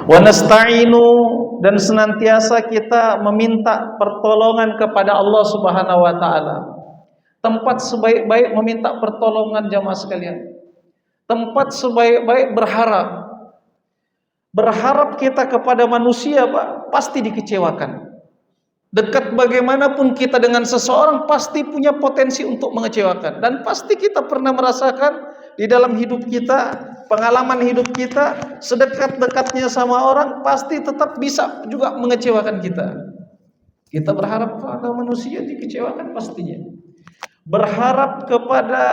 Wa nasta'inu, dan senantiasa kita meminta pertolongan kepada Allah Subhanahu wa taala. Tempat sebaik-baik meminta pertolongan jamaah sekalian. Tempat sebaik-baik berharap. Berharap kita kepada manusia, Pak, pasti dikecewakan. Dekat bagaimanapun kita dengan seseorang pasti punya potensi untuk mengecewakan, dan pasti kita pernah merasakan di dalam hidup kita, pengalaman hidup kita, sedekat-dekatnya sama orang pasti tetap bisa juga mengecewakan kita. Kita berharap kepada manusia dikecewakan pastinya. Berharap kepada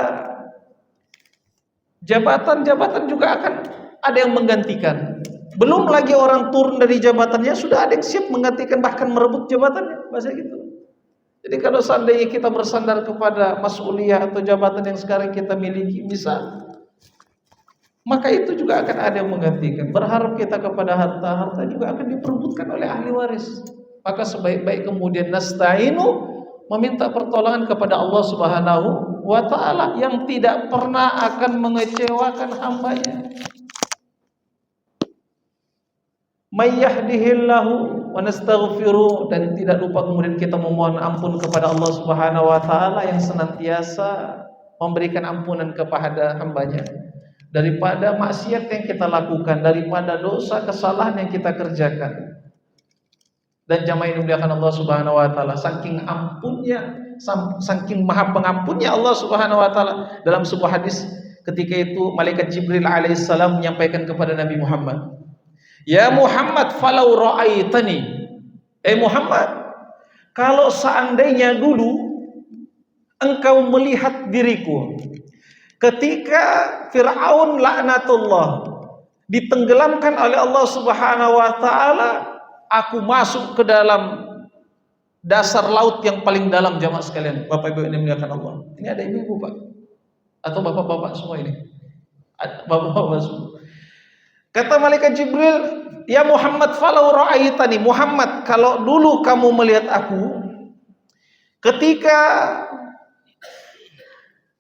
jabatan-jabatan juga akan ada yang menggantikan. Belum lagi orang turun dari jabatannya, sudah ada yang siap menggantikan, bahkan merebut jabatannya, bahasa gitu. Jadi kalau seandainya kita bersandar kepada mas'uliyah atau jabatan yang sekarang kita miliki bisa, maka itu juga akan ada yang menggantikan. Berharap kita kepada harta juga akan diperebutkan oleh ahli waris. Maka sebaik-baik kemudian nasta'inu, meminta pertolongan kepada Allah Subhanahu wa taala yang tidak pernah akan mengecewakan hambanya. May yahdihillahu wa nastaghfiru, dan tidak lupa kemudian kita memohon ampun kepada Allah Subhanahu wa taala yang senantiasa memberikan ampunan kepada hambanya daripada maksiat yang kita lakukan, daripada dosa kesalahan yang kita kerjakan. Dan jamaah ini dimuliakan Allah Subhanahu wa taala, saking ampunnya, saking maha pengampunnya Allah Subhanahu wa taala, dalam sebuah hadis ketika itu malaikat Jibril alaihissalam menyampaikan kepada Nabi Muhammad, "Ya Muhammad, falau ra'aitani." Muhammad, kalau seandainya dulu engkau melihat diriku ketika Fir'aun laknatullah ditenggelamkan oleh Allah Subhanahu wa taala, aku masuk ke dalam dasar laut yang paling dalam. Jamaah sekalian, Bapak Ibu yang dimuliakan Allah. Ini ada ibu-ibu, Pak, atau bapak-bapak semua ini? Bapak-bapak semua. Kata malaikat Jibril, "Ya Muhammad, falau ra'aitani." Muhammad, kalau dulu kamu melihat aku ketika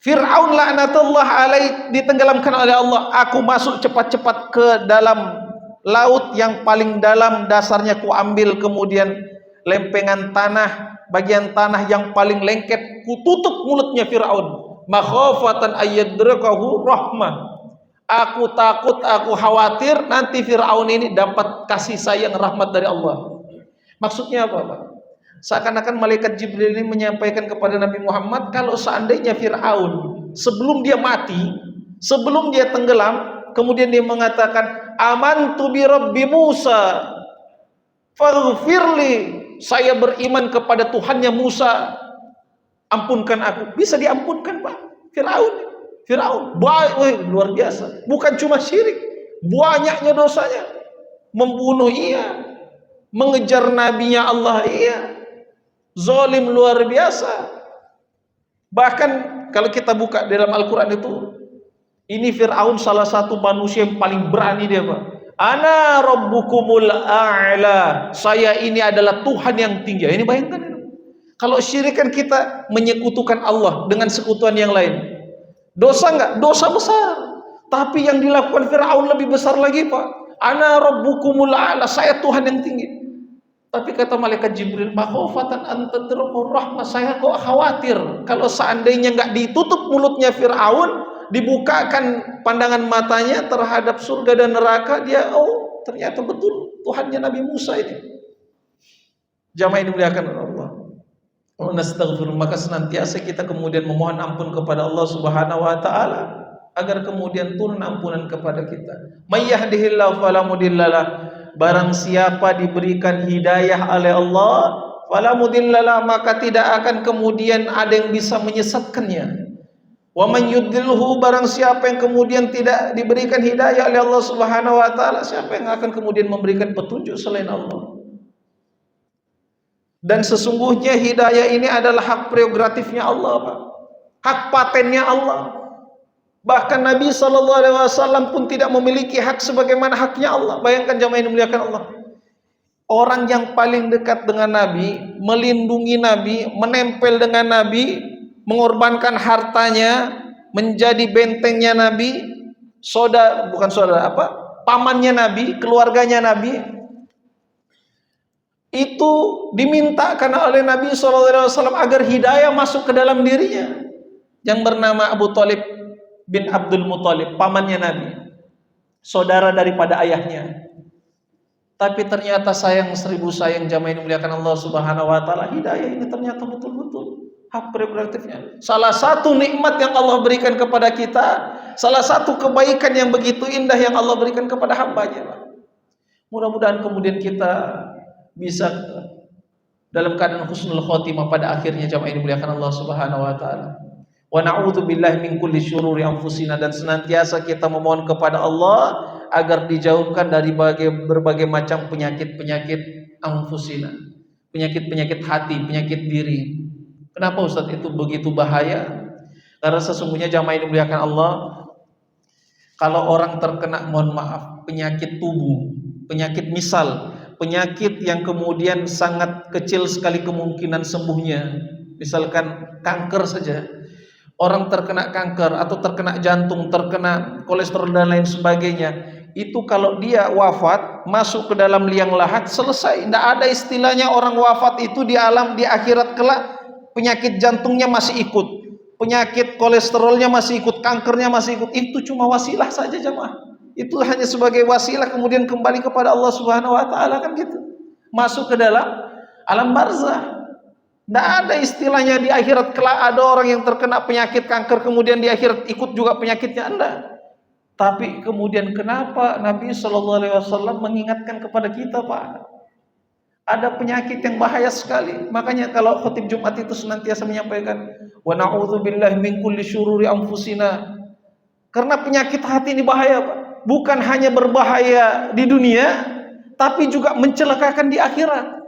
Fir'aun laknatullah alaih ditenggelamkan oleh Allah, aku masuk cepat-cepat ke dalam laut yang paling dalam, dasarnya ku ambil, kemudian lempengan tanah, bagian tanah yang paling lengket, ku tutup mulutnya Fir'aun, makhafatan ayyadrakahu rahmah. Aku takut, aku khawatir nanti Fir'aun ini dapat kasih sayang rahmat dari Allah. Maksudnya apa, Pak? Seakan-akan malaikat Jibril ini menyampaikan kepada Nabi Muhammad, kalau seandainya Fir'aun sebelum dia mati, sebelum dia tenggelam, kemudian dia mengatakan, "Amantu bi Rabbi Musa faghfirli." Saya beriman kepada Tuhannya Musa, ampunkan aku. Bisa diampunkan, Pak. Fir'aun baik, luar biasa. Bukan cuma syirik, banyaknya dosanya. Membunuh iya, mengejar nabinya Allah iya, zalim luar biasa. Bahkan kalau kita buka dalam Al-Quran itu, ini Fir'aun salah satu manusia yang paling berani dia, Pak. "Ana rabbukumul a'la." Saya ini adalah Tuhan yang tinggi. Ini bayangkan, kalau syirik kan kita menyekutukan Allah dengan sekutuan yang lain. Dosa enggak? Dosa besar. Tapi yang dilakukan Fir'aun lebih besar lagi, Pak. "Ana rabbukumul a'la." Saya Tuhan yang tinggi. Tapi kata malaikat Jibril, "Makhofatan an tadrakur rahmah." Saya kok khawatir kalau seandainya enggak ditutup mulutnya Fir'aun, dibukakan pandangan matanya terhadap surga dan neraka, dia ternyata betul Tuhannya Nabi Musa ini. Jamaah ini dimuliakan oleh Allah. Maka senantiasa kita kemudian memohon ampun kepada Allah Subhanahu wa taala agar kemudian turun ampunan kepada kita. May yahdihillahu fala mudhillalah. Barang siapa diberikan hidayah oleh Allah, fala mudhillalah, maka tidak akan kemudian ada yang bisa menyesatkannya. Wa man yudhilhu, barang siapa yang kemudian tidak diberikan hidayah oleh Allah Subhanahu wa taala, siapa yang akan kemudian memberikan petunjuk selain Allah? Dan sesungguhnya hidayah ini adalah hak prerogatifnya Allah, Pak. Hak patennya Allah. Bahkan Nabi SAW pun tidak memiliki hak sebagaimana haknya Allah. Bayangkan jamaah yang dimuliakan Allah. Orang yang paling dekat dengan Nabi, melindungi Nabi, menempel dengan Nabi, mengorbankan hartanya, menjadi bentengnya Nabi, pamannya Nabi, keluarganya Nabi, itu dimintakan oleh Nabi SAW agar hidayah masuk ke dalam dirinya, yang bernama Abu Thalib bin Abdul Muthalib, pamannya Nabi, saudara daripada ayahnya. Tapi ternyata sayang seribu sayang, jamaah yang dimuliakan Allah Subhanahu wa taala, hidayah ini ternyata betul-betul hak prerogatifnya. Salah satu nikmat yang Allah berikan kepada kita, salah satu kebaikan yang begitu indah yang Allah berikan kepada hambanya. Mudah-mudahan kemudian kita bisa dalam keadaan husnul khotimah pada akhirnya, jamaah yang dimuliakan Allah Subhanahu wa taala. Wa na'udzubillahi min kulli syururi anfusina, dan senantiasa kita memohon kepada Allah agar dijauhkan dari berbagai macam penyakit-penyakit anfusina, penyakit-penyakit hati, penyakit diri. Kenapa Ustaz itu begitu bahaya? Karena sesungguhnya, jamaah yang dimuliakan Allah, kalau orang terkena, mohon maaf, penyakit tubuh, penyakit misal, penyakit yang kemudian sangat kecil sekali kemungkinan sembuhnya, misalkan kanker saja. Orang terkena kanker atau terkena jantung, terkena kolesterol dan lain sebagainya, itu kalau dia wafat masuk ke dalam liang lahat, selesai. Tidak ada istilahnya orang wafat itu di alam di akhirat kelak penyakit jantungnya masih ikut, penyakit kolesterolnya masih ikut, kankernya masih ikut. Itu cuma wasilah saja, jemaah. Itu hanya sebagai wasilah kemudian kembali kepada Allah Subhanahu wa taala, kan gitu. Masuk ke dalam alam barzah. Tidak ada istilahnya di akhirat kelak ada orang yang terkena penyakit kanker kemudian di akhirat ikut juga penyakitnya, enggak. Tapi kemudian kenapa Nabi SAW mengingatkan kepada kita, Pak? Ada penyakit yang bahaya sekali. Makanya kalau khutib Jumat itu senantiasa menyampaikan, wa na'udzubillahi min kulli syururi anfusina. Karena penyakit hati ini bahaya, Pak. Bukan hanya berbahaya di dunia, tapi juga mencelakakan di akhirat.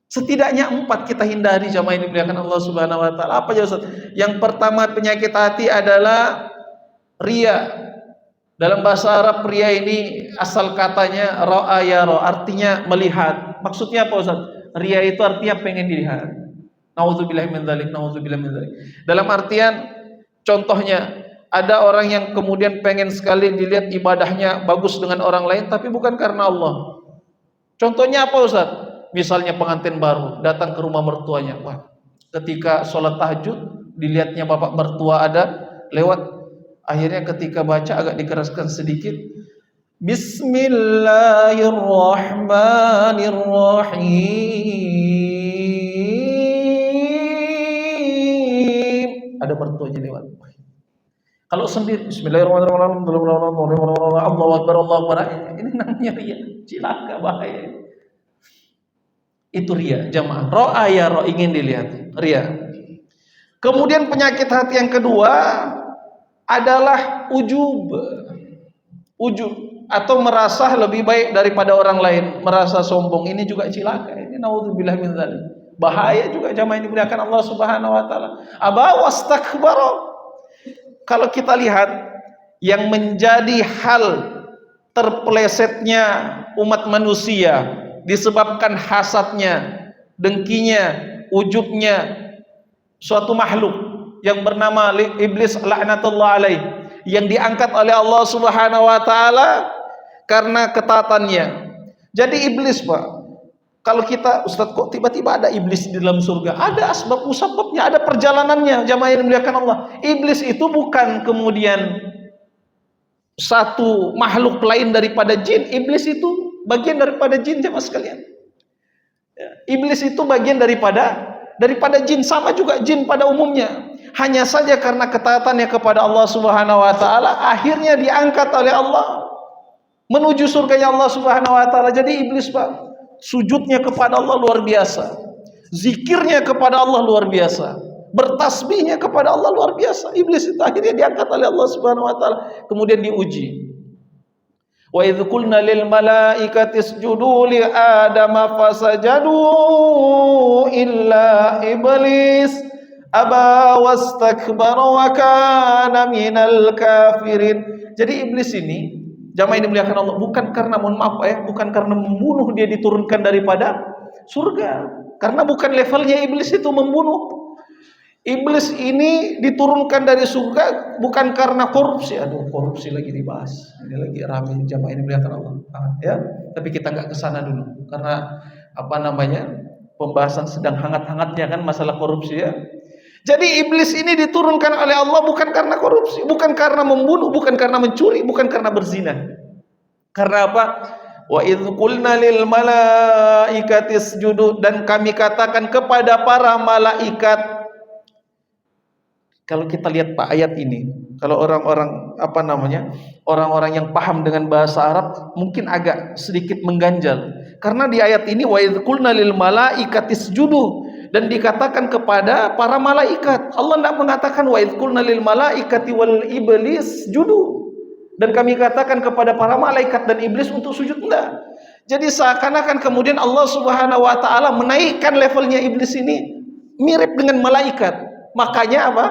Setidaknya 4 kita hindari, jamaah yang dimuliakan Allah Subhanahu wa taala. Apa ya Ustaz? Yang pertama penyakit hati adalah riya. Dalam bahasa Arab riya ini asal katanya ra'a yara, artinya melihat. Maksudnya apa Ustaz? Riya itu artinya pengen dilihat. Nauzubillahi min dzalik, nauzubillahi min dzalik. Dalam artian, contohnya ada orang yang kemudian pengen sekali dilihat ibadahnya bagus dengan orang lain, tapi bukan karena Allah. Contohnya apa Ustaz? Misalnya pengantin baru datang ke rumah mertuanya, wah, ketika sholat tahajud dilihatnya bapak mertua ada lewat, akhirnya ketika baca agak dikeraskan sedikit, Bismillahirrahmanirrahim, ada mertuanya lewat. Kalau sendiri Bismillahirrahmanirrahim, Allahu Akbar, Allahu Akbar, ini namanya riya, cilaka, bahaya. Itu riya, jamaah. Ra'a yara, ingin dilihat, riya. Kemudian penyakit hati yang kedua adalah ujub. Ujub atau merasa lebih baik daripada orang lain, merasa sombong. Ini juga cilaka. Ini naudzubillah min dzalik. Bahaya juga, jamaah yang dimuliakan Allah Subhanahu wa taala. Aba wastakbara. Kalau kita lihat yang menjadi hal terpelesetnya umat manusia disebabkan hasadnya, dengkinya, ujubnya suatu makhluk yang bernama iblis laknatullah alaih, yang diangkat oleh Allah Subhanahu wa taala karena ketaatannya. Jadi iblis, Pak, kalau kita, Ustaz, kok tiba-tiba ada iblis di dalam surga? Ada asbab musababnya, ada perjalanannya, jamaah yang dimuliakan Allah. Iblis itu bukan kemudian satu makhluk lain daripada jin. Iblis itu bagian daripada jin, jemaah sekalian. Iblis itu bagian daripada jin, sama juga jin pada umumnya. Hanya saja karena ketaatannya kepada Allah Subhanahu wa taala, akhirnya diangkat oleh Allah menuju surganya Allah Subhanahu wa taala. Jadi iblis, Pak, sujudnya kepada Allah luar biasa, zikirnya kepada Allah luar biasa, bertasbihnya kepada Allah luar biasa. Iblis itu akhirnya diangkat oleh Allah Subhanahu wa taala, kemudian diuji. Wa idz qulna lil malaikati isjudu li adama fasajadu illa iblis aba wastakbara wa kana minal kafirin. Jadi iblis ini, jamaah yang dimuliakan Allah, bukan karena, mohon maaf ya, bukan karena membunuh dia diturunkan daripada surga, karena bukan levelnya iblis itu membunuh. Iblis ini diturunkan dari surga bukan karena korupsi. Aduh, korupsi lagi dibahas. Ini lagi ramai jamaah ini melihat Allah. Ya, tapi kita nggak ke sana dulu karena apa namanya? Pembahasan sedang hangat-hangatnya kan masalah korupsi ya. Jadi iblis ini diturunkan oleh Allah bukan karena korupsi, bukan karena membunuh, bukan karena mencuri, bukan karena berzina. Karena apa? Wa idz qulna lil malaikati isjudu, dan kami katakan kepada para malaikat. Kalau kita lihat Pak ayat ini, kalau orang-orang apa namanya, orang-orang yang paham dengan bahasa Arab mungkin agak sedikit mengganjal. Karena di ayat ini wa idz qulna lil malaikati isjudu, dan dikatakan kepada para malaikat. Allah tidak mengatakan wa idz qulna lil malaikati wal iblis judu, dan kami katakan kepada para malaikat dan iblis untuk sujud, enggak. Jadi seakan-akan kemudian Allah Subhanahu wa taala menaikkan levelnya iblis ini mirip dengan malaikat. Makanya apa?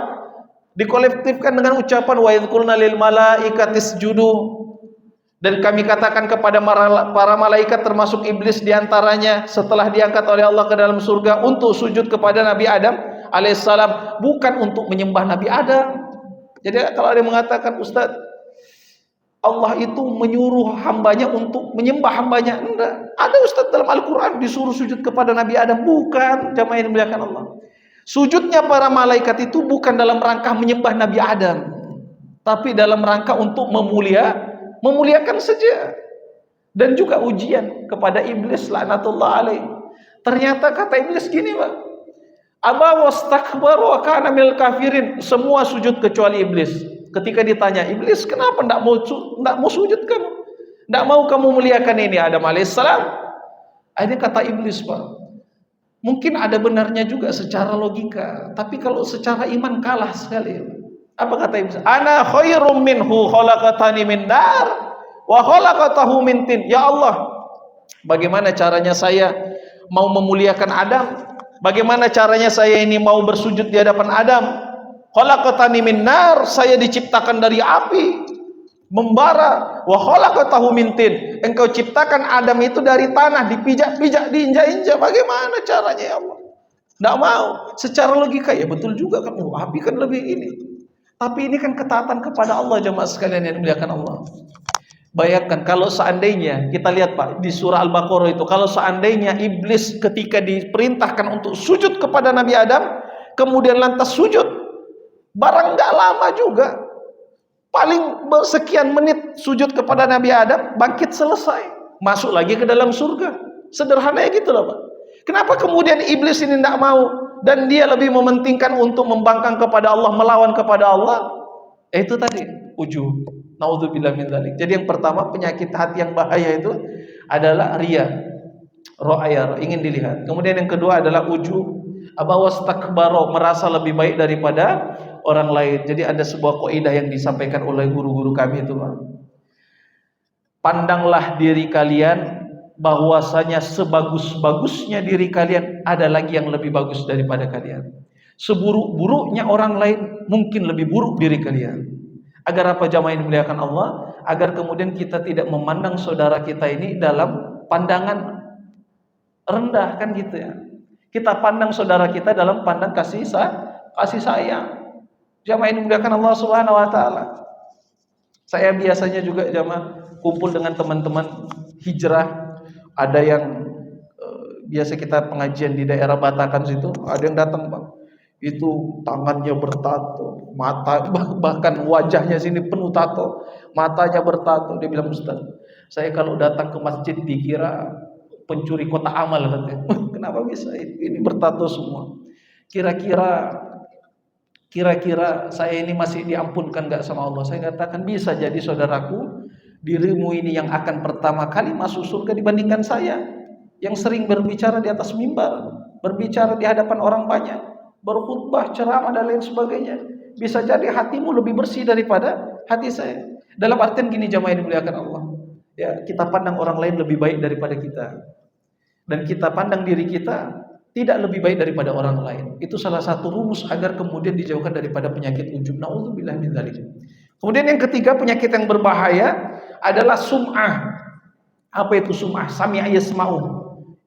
Dikolektifkan dengan ucapan wa idz qulna lil malaikati isjudu, dan kami katakan kepada para malaikat termasuk iblis diantaranya setelah diangkat oleh Allah ke dalam surga untuk sujud kepada Nabi Adam alaihissalam, bukan untuk menyembah Nabi Adam. Jadi kalau ada yang mengatakan Ustaz, Allah itu menyuruh hambanya untuk menyembah hambanya, enggak. Ada Ustaz dalam Al-Quran disuruh sujud kepada Nabi Adam, bukan. Jamaah yang dimuliakan Allah, sujudnya para malaikat itu bukan dalam rangka menyembah Nabi Adam, tapi dalam rangka untuk memuliakan saja. Dan juga ujian kepada iblis laknatullah alaih. Ternyata kata iblis gini Pak, aba wastakbaru wa kana minal kafirin, semua sujud kecuali iblis. Ketika ditanya, iblis kenapa tidak mau sujud kamu, tidak mau kamu muliakan ini Adam alaihissalam? Ini kata iblis Pak, mungkin ada benarnya juga secara logika, tapi kalau secara iman kalah sekali. Apa kata iblis? Ana khairum minhu khalaqatani min nar wa khalaqatahu min tin. Ya Allah, bagaimana caranya saya mau memuliakan Adam? Bagaimana caranya saya ini mau bersujud di hadapan Adam? Khalaqatani min nar, saya diciptakan dari api membara, wa khalaqatahu min tin, engkau ciptakan Adam itu dari tanah, dipijak-pijak, diinjak-injak. Bagaimana caranya ya Allah? Tidak mau. Secara logika ya betul juga kan, api kan lebih ini. Tapi ini kan ketaatan kepada Allah jemaah sekalian yang dimuliakan Allah. Bayangkan kalau seandainya kita lihat Pak di surah Al-Baqarah itu, kalau seandainya iblis ketika diperintahkan untuk sujud kepada Nabi Adam kemudian lantas sujud, barang nggak lama juga, paling sekian menit sujud kepada Nabi Adam, bangkit selesai, masuk lagi ke dalam surga. Sederhananya gitu loh Pak. Kenapa kemudian iblis ini tidak mau dan dia lebih mementingkan untuk membangkang kepada Allah, melawan kepada Allah? Itu tadi ujub. Naudzubillah min dzalik. Jadi yang pertama penyakit hati yang bahaya itu adalah riya, ro'aya, ingin dilihat. Kemudian yang kedua adalah ujub, abawastakbaro, merasa lebih baik daripada orang lain. Jadi ada sebuah kaidah yang disampaikan oleh guru-guru kami itu, pandanglah diri kalian bahwasanya sebagus-bagusnya diri kalian ada lagi yang lebih bagus daripada kalian. Seburuk-buruknya orang lain mungkin lebih buruk diri kalian. Agar apa jamaah yang dimuliakan Allah? Agar kemudian kita tidak memandang saudara kita ini dalam pandangan rendah kan gitu ya. Kita pandang saudara kita dalam pandang kasih sayang. Jamaah yang dimuliakan Allah Subhanahu wa taala. Saya biasanya juga jamaah kumpul dengan teman-teman hijrah. Ada yang biasa kita pengajian di daerah Batakan situ, ada yang datang Bang. Itu tangannya bertato, mata bahkan wajahnya sini penuh tato, matanya bertato. Dia bilang, Ustaz, saya kalau datang ke masjid dikira pencuri kotak amal katanya. Kenapa bisa ini bertato semua? Kira-kira saya ini masih diampunkan nggak sama Allah? Saya katakan bisa jadi saudaraku, dirimu ini yang akan pertama kali masuk surga dibandingkan saya, yang sering berbicara di atas mimbar, berbicara di hadapan orang banyak, berkhutbah, ceramah dan lain sebagainya. Bisa jadi hatimu lebih bersih daripada hati saya. Dalam artian gini jamaah yang dimuliakan Allah, ya, kita pandang orang lain lebih baik daripada kita, dan kita pandang diri kita tidak lebih baik daripada orang lain. Itu salah satu rumus agar kemudian dijauhkan daripada penyakit ujub. Naudzubillah min dzalik. Kemudian yang ketiga penyakit yang berbahaya adalah sum'ah. Apa itu sum'ah? Sami'a yasma'u.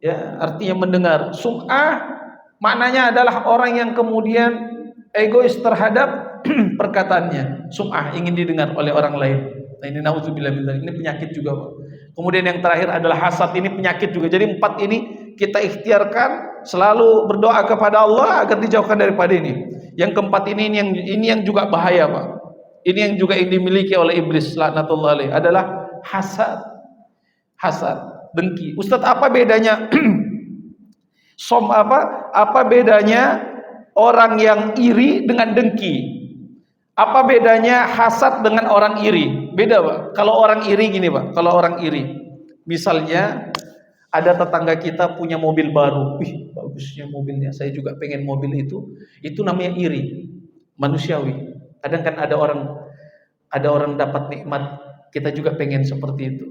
Ya, artinya mendengar. Sum'ah maknanya adalah orang yang kemudian egois terhadap perkataannya, sum'ah, ingin didengar oleh orang lain. Nah, ini naudzubillah min dzalik, ini penyakit juga, Pak. Kemudian yang terakhir adalah hasad, ini penyakit juga. Jadi 4 ini kita ikhtiarkan selalu berdoa kepada Allah agar dijauhkan daripada ini. Yang keempat ini yang juga bahaya, Pak. Ini yang juga dimiliki oleh iblis laknatullah alaih, adalah hasad. Hasad, dengki. Ustadz, apa bedanya apa bedanya orang yang iri dengan dengki? Apa bedanya hasad dengan orang iri? Beda, Pak. Kalau orang iri gini, Pak. Kalau orang iri, misalnya ada tetangga kita punya mobil baru. Wih, bagusnya mobilnya. Saya juga pengen mobil itu. Itu namanya iri. Manusiawi. Kadang kan ada orang dapat nikmat, kita juga pengen seperti itu.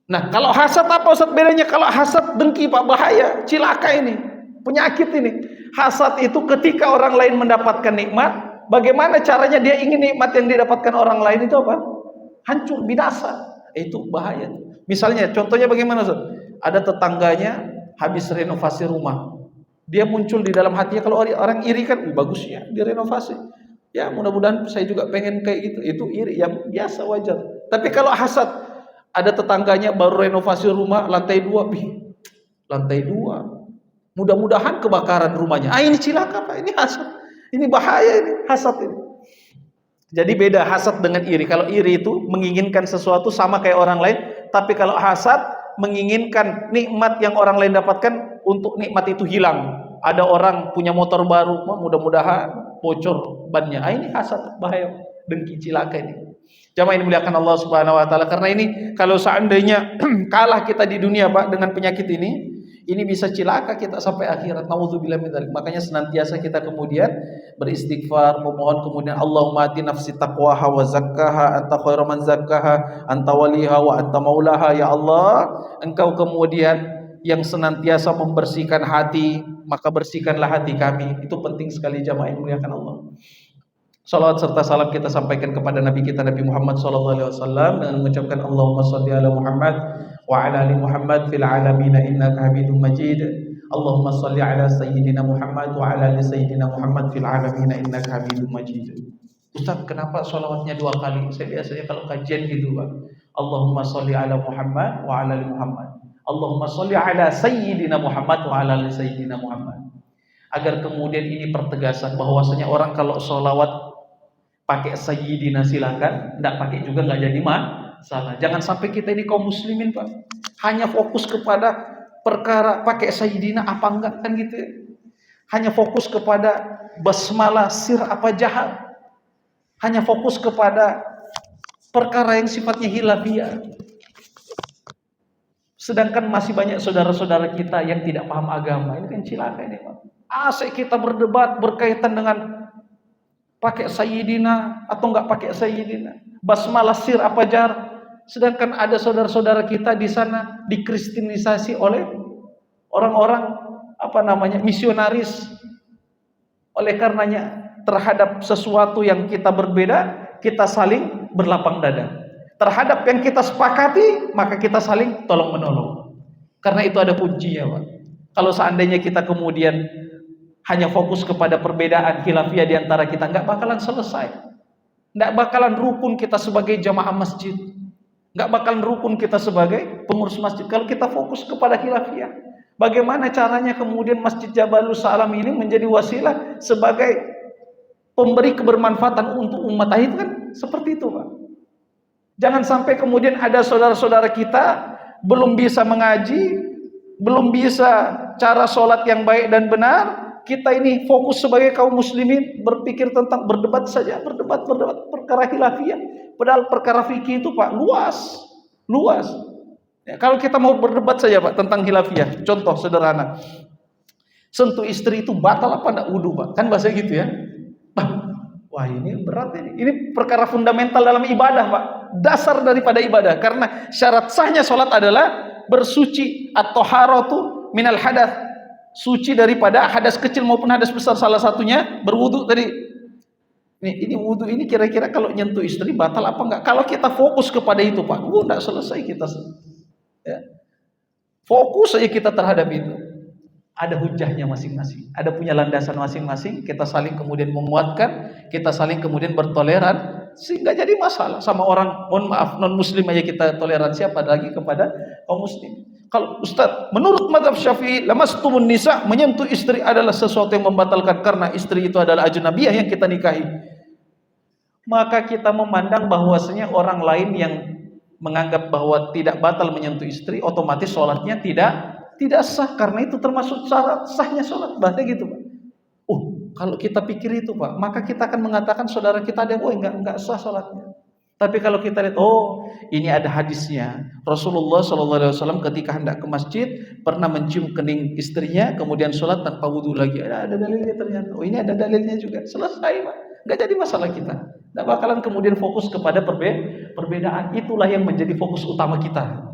Nah, kalau hasad apa Ustaz bedanya? Kalau hasad dengki, Pak, bahaya, cilaka ini. Penyakit ini. Hasad itu ketika orang lain mendapatkan nikmat, bagaimana caranya dia ingin nikmat yang didapatkan orang lain itu apa? Hancur, binasa. Itu bahaya. Misalnya, contohnya bagaimana, Ustaz? Ada tetangganya habis renovasi rumah. Dia muncul di dalam hatinya, kalau orang iri kan, bagus ya, direnovasi. Ya, mudah-mudahan saya juga pengen kayak gitu. Itu iri, ya biasa, wajar. Tapi kalau hasad, ada tetangganya baru renovasi rumah lantai 2, lantai 2. Mudah-mudahan kebakaran rumahnya. Ini cilaka, Pak. Ini hasad. Ini bahaya, ini hasad ini. Jadi beda hasad dengan iri. Kalau iri itu menginginkan sesuatu sama kayak orang lain, tapi kalau hasad menginginkan nikmat yang orang lain dapatkan, untuk nikmat itu hilang. Ada orang punya motor baru, mudah-mudahan bocor bannya. Ini hasad, bahaya, dengki, cilaka ini. Jamaah ini muliakan Allah Subhanahu wa taala. Karena ini kalau seandainya kalah kita di dunia, Pak, dengan penyakit ini bisa cilaka kita sampai akhirat. Nauzubillah min dzalik. Makanya senantiasa kita kemudian beristighfar, memohon kemudian Allahumma ati nafsi taqwaha wa zakkaha anta khairu man zakkaha anta waliha wa anta maulaha. Ya Allah, Engkau kemudian yang senantiasa membersihkan hati, maka bersihkanlah hati kami. Itu penting sekali, jamaah yang muliakan Allah. Salawat serta salam kita sampaikan kepada Nabi kita Nabi Muhammad SAW dengan mengucapkan Allahumma sholli ala Muhammad wa ala ali Muhammad fil alamin innaka Hamidum Majid. Allahumma sholli ala sayyidina Muhammad wa ala ali sayyidina Muhammad fil alamin innaka Hamidum Majid. Ustaz, kenapa sholawatnya 2 kali? Saya biasanya kalau kajian gitu, Pak. Allahumma sholli ala Muhammad wa ala ali Muhammad. Allahumma sholli ala sayyidina Muhammad wa ala ali sayyidina Muhammad. Agar kemudian ini pertegasan bahwasanya orang kalau sholawat pakai sayyidina silakan, enggak pakai juga enggak jadi masalah. Jangan sampai kita ini kaum muslimin, Pak, hanya fokus kepada perkara pakai sayyidina apa enggak, kan gitu ya. Hanya fokus kepada basmalah sir apa jahat. Hanya fokus kepada perkara yang sifatnya hilafiyah. Sedangkan masih banyak saudara-saudara kita yang tidak paham agama. Ini kan cilaka ini, Pak. Asik kita berdebat berkaitan dengan pakai sayyidina atau enggak pakai sayyidina, basmalah sir apa jar. Sedangkan ada saudara-saudara kita di sana dikristenisasi oleh orang-orang misionaris. Oleh karenanya terhadap sesuatu yang kita berbeda, kita saling berlapang dada. Terhadap yang kita sepakati, maka kita saling tolong menolong. Karena itu ada kuncinya, Pak. Kalau seandainya kita kemudian hanya fokus kepada perbedaan khilafiyah di antara kita, nggak bakalan selesai. Nggak bakalan rukun kita sebagai jamaah masjid. Nggak bakalan rukun kita sebagai pengurus masjid. Kalau kita fokus kepada khilafiyah, bagaimana caranya kemudian Masjid Jabalus Salam ini menjadi wasilah sebagai pemberi kebermanfaatan untuk umat? Itu kan seperti itu, Pak. Jangan sampai kemudian ada saudara-saudara kita belum bisa mengaji, belum bisa cara sholat yang baik dan benar. Kita ini fokus sebagai kaum muslimin berpikir tentang berdebat saja, berdebat perkara khilafiyah. Padahal perkara fikih itu, Pak, luas. Ya, kalau kita mau berdebat saja, Pak, tentang khilafiyah, contoh sederhana, sentuh istri itu batal apa enggak wudu, Pak? Kan bahasa gitu ya. Wah, ini berat ini. Ini perkara fundamental dalam ibadah, Pak. Dasar daripada ibadah. Karena syarat sahnya sholat adalah bersuci atau haratu minal hadath. Suci daripada hadas kecil maupun hadas besar, salah satunya berwudu tadi. Ini wudu ini kira-kira kalau nyentuh istri batal apa enggak? Kalau kita fokus kepada itu, Pak, enggak selesai kita. Ya. Fokus saja kita terhadap itu. ada hujahnya masing-masing, ada punya landasan masing-masing. Kita saling kemudian menguatkan, kita saling kemudian bertoleran, sehingga jadi masalah sama orang, mohon maaf, non muslim aja kita toleransi, apalagi kepada kaum muslim. Kalau Ustaz, menurut mazhab Syafi'i, lamastumun nisa, menyentuh istri adalah sesuatu yang membatalkan karena istri itu adalah ajnabiyah yang kita nikahi. Maka kita memandang bahwasanya orang lain yang menganggap bahwa tidak batal menyentuh istri, otomatis sholatnya tidak sah, karena itu termasuk syarat sahnya sholat. Bahkan gitu, Pak. Kalau kita pikir itu, Pak, maka kita akan mengatakan saudara kita ada yang enggak sah sholatnya. Tapi kalau kita lihat, ini ada hadisnya. Rasulullah SAW ketika hendak ke masjid pernah mencium kening istrinya, kemudian sholat tanpa wudhu lagi. Ada dalilnya ternyata. Ini ada dalilnya juga. Selesai, Pak. Nggak jadi masalah kita. Nggak bakalan kemudian fokus kepada perbedaan. Itulah yang menjadi fokus utama kita.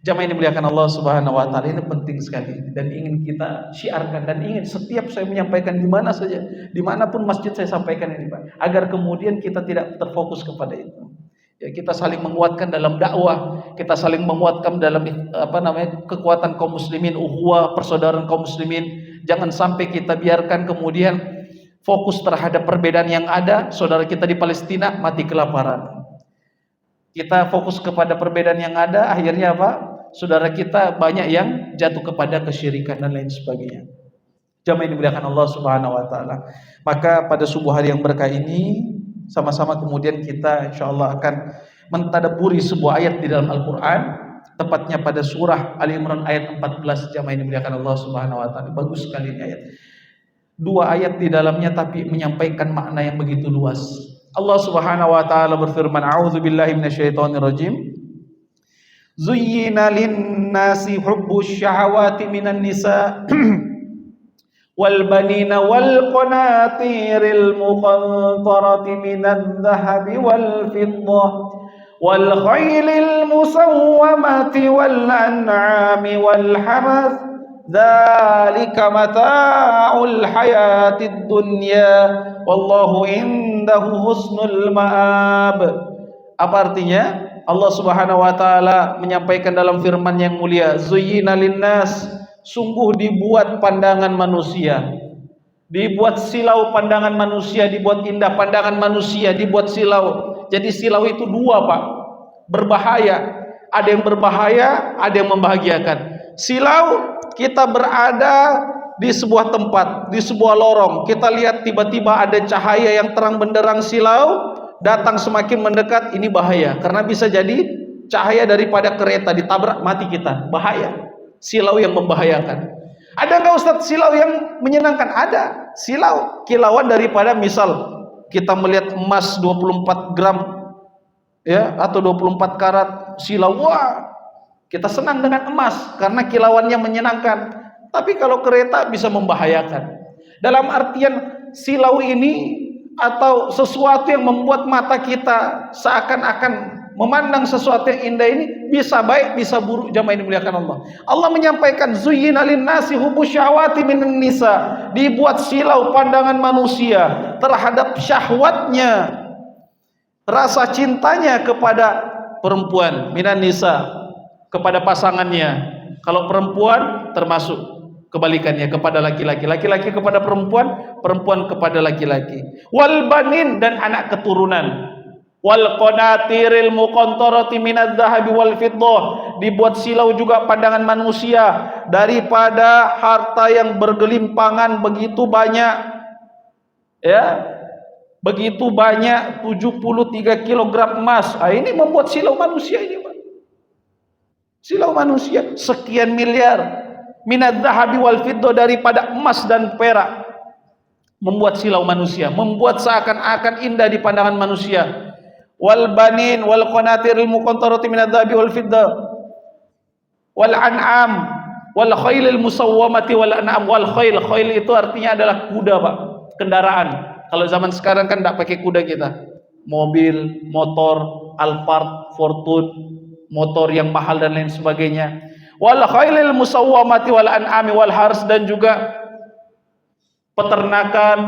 Jamaah yang dimuliakan Allah Subhanahu wa taala, ini penting sekali dan ingin kita syiarkan, dan ingin setiap saya menyampaikan di mana saja, dimanapun masjid saya sampaikan ini, Pak, agar kemudian kita tidak terfokus kepada itu. Ya, kita saling menguatkan dalam dakwah, kita saling menguatkan dalam kekuatan kaum muslimin, ukhuwah, persaudaraan kaum muslimin. Jangan sampai kita biarkan kemudian fokus terhadap perbedaan yang ada. Saudara kita di Palestina mati kelaparan. Kita fokus kepada perbedaan yang ada, akhirnya apa? Saudara kita banyak yang jatuh kepada kesyirikan dan lain sebagainya. Jamaah yang dimuliakan Allah Subhanahu wa taala. Maka pada subuh hari yang berkah ini, sama-sama kemudian kita insyaallah akan mentadabburi sebuah ayat di dalam Al-Qur'an, tepatnya pada surah Ali Imran ayat 14. Jamaah yang dimuliakan Allah Subhanahu wa taala. Bagus sekali ini ayat. Dua ayat di dalamnya tapi menyampaikan makna yang begitu luas. Allah Subhanahu wa taala berfirman, a'udzubillahi minasyaitonir rajim. Zuyyina lin-nasi hubbus syahawati minan nisa wal banina wal qanatiril muqantarati minadh dhahabi wal fiddah wal khaylil musawwamati wal an'ami wal harath dzalika mata'ul hayatid dunya wallahu indahu husnul ma'ab. Apa artinya? Allah Subhanahu wa taala menyampaikan dalam firman yang mulia, zuyyina linnas, sungguh dibuat pandangan manusia, dibuat silau pandangan manusia, dibuat indah pandangan manusia, dibuat silau. Jadi silau itu dua, Pak, berbahaya. Ada yang berbahaya, ada yang membahagiakan. Silau, kita berada di sebuah tempat, di sebuah lorong, kita lihat tiba-tiba ada cahaya yang terang benderang silau datang semakin mendekat, ini bahaya karena bisa jadi cahaya daripada kereta ditabrak, mati kita, bahaya. Silau yang membahayakan. Ada enggak Ustaz silau yang menyenangkan? Ada. Silau kilauan daripada misal kita melihat emas 24 gram ya atau 24 karat silau, wah kita senang dengan emas karena kilauannya menyenangkan. Tapi kalau kereta bisa membahayakan. Dalam artian silau ini atau sesuatu yang membuat mata kita seakan-akan memandang sesuatu yang indah ini bisa baik bisa buruk. Jamaah yang dimuliakan Allah. Allah menyampaikan zuyyina lin-nasi hubbus syahawati minan nisa, dibuat silau pandangan manusia terhadap syahwatnya, rasa cintanya kepada perempuan, minan nisa, kepada pasangannya. Kalau perempuan termasuk kebalikannya kepada laki-laki, laki-laki kepada perempuan, perempuan kepada laki-laki. Wal banin, dan anak keturunan. Wal qanatiril muqantarati minadh dhahabi wal fiddah, dibuat silau juga pandangan manusia daripada harta yang bergelimpangan begitu banyak. Ya. Begitu banyak 73 kg emas. Ini membuat silau manusia ini, Pak. Silau manusia sekian miliar minadh dhahabi wal fiddah, daripada emas dan perak, membuat silau manusia, membuat seakan-akan indah di pandangan manusia. Wal banin wal qanatiril muqantarati minadh dhahabi wal fiddah wal an'am wal khailil musawwamati wal an'am. Wal khail, khail itu artinya adalah kuda, Pak, kendaraan. Kalau zaman sekarang kan enggak pakai kuda kita, mobil, motor, Alphard, Fortune, motor yang mahal dan lain sebagainya. Wal khailil musawwamati wal an'ami wal hars, dan juga peternakan,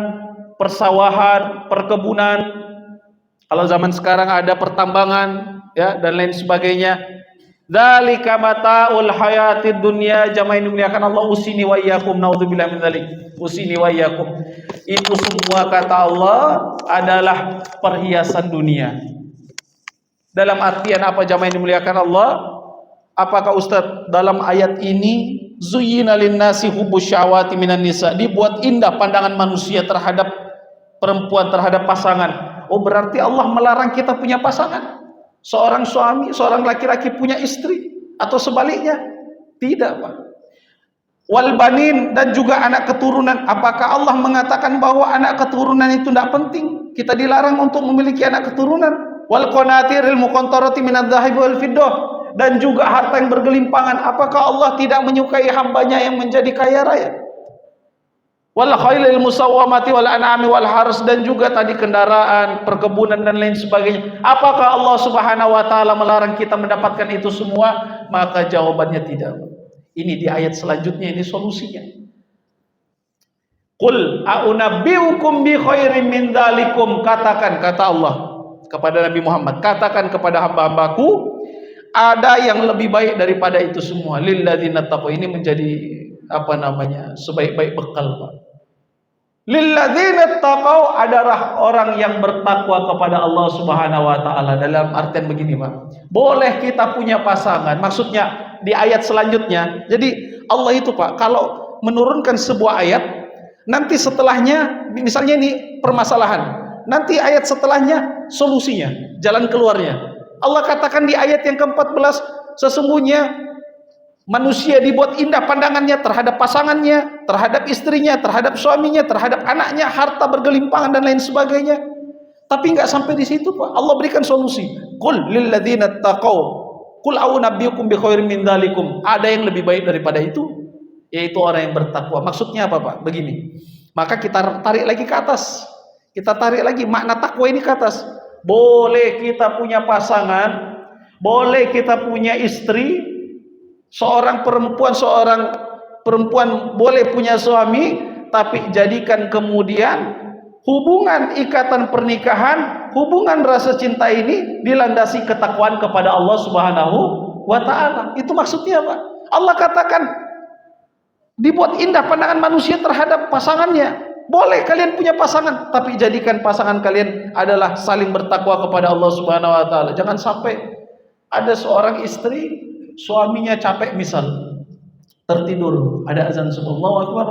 persawahan, perkebunan. Kalau zaman sekarang ada pertambangan ya dan lain sebagainya. Dzalika mata'ul hayatid dunya, jamaah ini muliakan Allah, usini wa iyyakum, naudzubillah min dzalik. Usini wa iyyakum. Itu semua kata Allah adalah perhiasan dunia. Dalam artian apa jamaah ini muliakan Allah? Apakah Ustaz dalam ayat ini zuyyina lin-nasi hubbus syahawati minan nisa, dibuat indah pandangan manusia terhadap perempuan, terhadap pasangan. Oh, berarti Allah melarang kita punya pasangan? Seorang suami, seorang laki-laki punya istri, atau sebaliknya? Tidak, Pak. Wal banin, dan juga anak keturunan. Apakah Allah mengatakan bahwa anak keturunan itu tidak penting? Kita dilarang untuk memiliki anak keturunan. Wal qanatiril muqantarati minadz dzahabi wal fiddah, dan juga harta yang bergelimpangan. Apakah Allah tidak menyukai hambanya yang menjadi kaya raya? Wal khailil musawwamati wal an'ami wal hars, dan juga tadi kendaraan, perkebunan dan lain sebagainya. Apakah Allah Subhanahu wa taala melarang kita mendapatkan itu semua? Maka jawabannya tidak. Ini di ayat selanjutnya, ini solusinya. Qul a'unabbiukum bi khairim min dzalikum, katakan, kata Allah kepada Nabi Muhammad, katakan kepada hamba-hambaku, ada yang lebih baik daripada itu semua. Lilladzina taqaw, ini menjadi sebaik-baik bekal, Pak. Lilladzina taqaw adalah orang yang bertakwa kepada Allah Subhanahu wa taala. Dalam artian begini, Pak. Boleh kita punya pasangan, maksudnya di ayat selanjutnya. Jadi Allah itu, Pak, kalau menurunkan sebuah ayat, nanti setelahnya misalnya ini permasalahan, nanti ayat setelahnya solusinya, jalan keluarnya. Allah katakan di ayat yang ke-14, sesungguhnya manusia dibuat indah pandangannya terhadap pasangannya, terhadap istrinya, terhadap suaminya, terhadap anaknya, harta bergelimpangan dan lain sebagainya. Tapi nggak sampai di situ, Pak. Allah berikan solusi. Qul lilladzina taqaw, qul a'unabbiukum bi khairin min dzalikum. Ada yang lebih baik daripada itu, yaitu orang yang bertakwa. Maksudnya apa, Pak? Begini. Maka kita tarik lagi ke atas. Kita tarik lagi makna takwa ini ke atas. Boleh kita punya pasangan, boleh kita punya istri, seorang perempuan boleh punya suami, tapi jadikan kemudian hubungan ikatan pernikahan, hubungan rasa cinta ini dilandasi ketakwaan kepada Allah Subhanahu wa taala. Itu maksudnya, Pak. Allah katakan dibuat indah pandangan manusia terhadap pasangannya. Boleh kalian punya pasangan, tapi jadikan pasangan kalian adalah saling bertakwa kepada Allah Subhanahu wa taala. Jangan sampai ada seorang istri, suaminya capek misal, tertidur, ada azan subuh, Allahu akbar,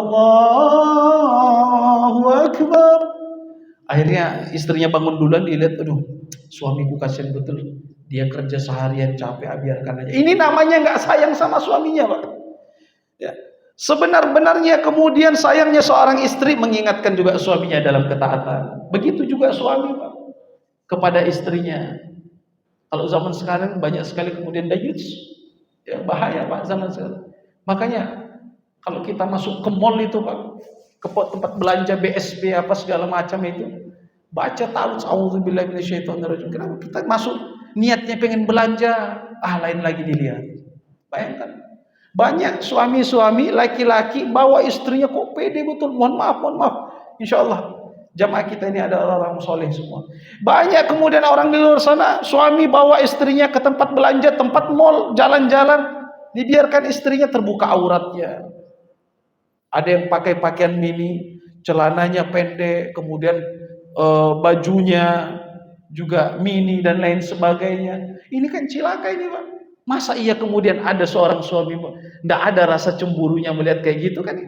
Allahu akbar. Akhirnya istrinya bangun duluan, dilihat, aduh, suamiku kasihan betul, dia kerja seharian capek, biarkan aja. Ini namanya nggak sayang sama suaminya, Pak. Ya. Sebenar-benarnya kemudian sayangnya seorang istri mengingatkan juga suaminya dalam ketaatan. Begitu juga suami, Pak, kepada istrinya. Kalau zaman sekarang banyak sekali kemudian dayuts, ya bahaya, Pak, zaman sekarang. Makanya kalau kita masuk ke mall itu, Pak, ke tempat belanja BSB apa segala macam itu, baca ta'awudz, a'udzubillahi minasyaitonirrajim. Kenapa kita masuk niatnya pengen belanja, lain lagi dilihat. Bayangkan. Banyak suami-suami laki-laki bawa istrinya kok pede betul. Mohon maaf. Insya Allah jamaah kita ini ada orang-orang soleh semua. Banyak kemudian orang di luar sana, suami bawa istrinya ke tempat belanja, tempat mall, jalan-jalan, dibiarkan istrinya terbuka auratnya. Ada yang pakai pakaian mini, celananya pendek, kemudian bajunya juga mini dan lain sebagainya. Ini kan cilaka ini, Pak. Masa iya kemudian ada seorang suami tidak ada rasa cemburunya melihat kayak gitu kan?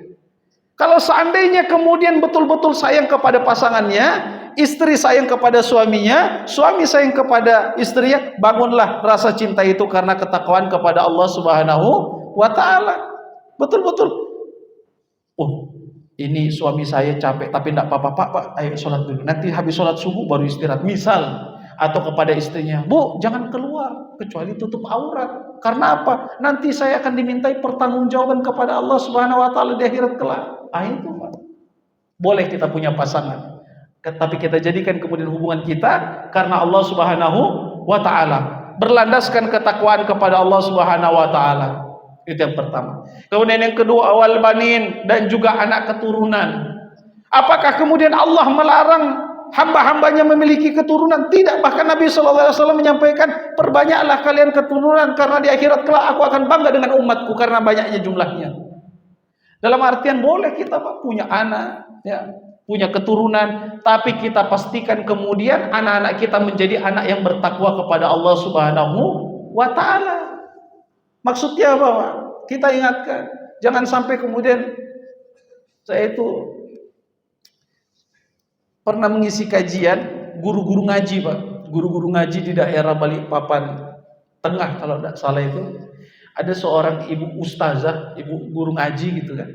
Kalau seandainya kemudian betul-betul sayang kepada pasangannya, istri sayang kepada suaminya, suami sayang kepada istrinya, bangunlah rasa cinta itu karena ketakwaan kepada Allah Subhanahu wa taala. Betul-betul. Oh, ini suami saya capek tapi tidak apa-apa, Pak, ayo sholat dulu. Nanti habis sholat subuh baru istirahat. Misal. Atau kepada istrinya, Bu, jangan keluar kecuali tutup aurat. Karena apa? Nanti saya akan dimintai pertanggungjawaban kepada Allah Subhanahu wa taala di akhirat kelak. Itu, Pak. Boleh kita punya pasangan, tapi kita jadikan kemudian hubungan kita karena Allah Subhanahu wa taala, berlandaskan ketakwaan kepada Allah Subhanahu wa taala. Itu yang pertama. Kemudian yang kedua, awal banin, dan juga anak keturunan. Apakah kemudian Allah melarang hamba-hambanya memiliki keturunan. Tidak, bahkan Nabi SAW menyampaikan, perbanyaklah kalian keturunan, karena di akhirat kelak aku akan bangga dengan umatku karena banyaknya jumlahnya. Dalam artian boleh kita Pak punya anak, ya, punya keturunan, tapi kita pastikan kemudian anak-anak kita menjadi anak yang bertakwa kepada Allah Subhanahu wa Ta'ala. Maksudnya apa Pak? Kita ingatkan, jangan sampai kemudian, saya itu pernah mengisi kajian guru-guru ngaji Pak, guru-guru ngaji di daerah Balikpapan Tengah kalau tidak salah itu. Ada seorang ibu ustazah, ibu guru ngaji gitu kan.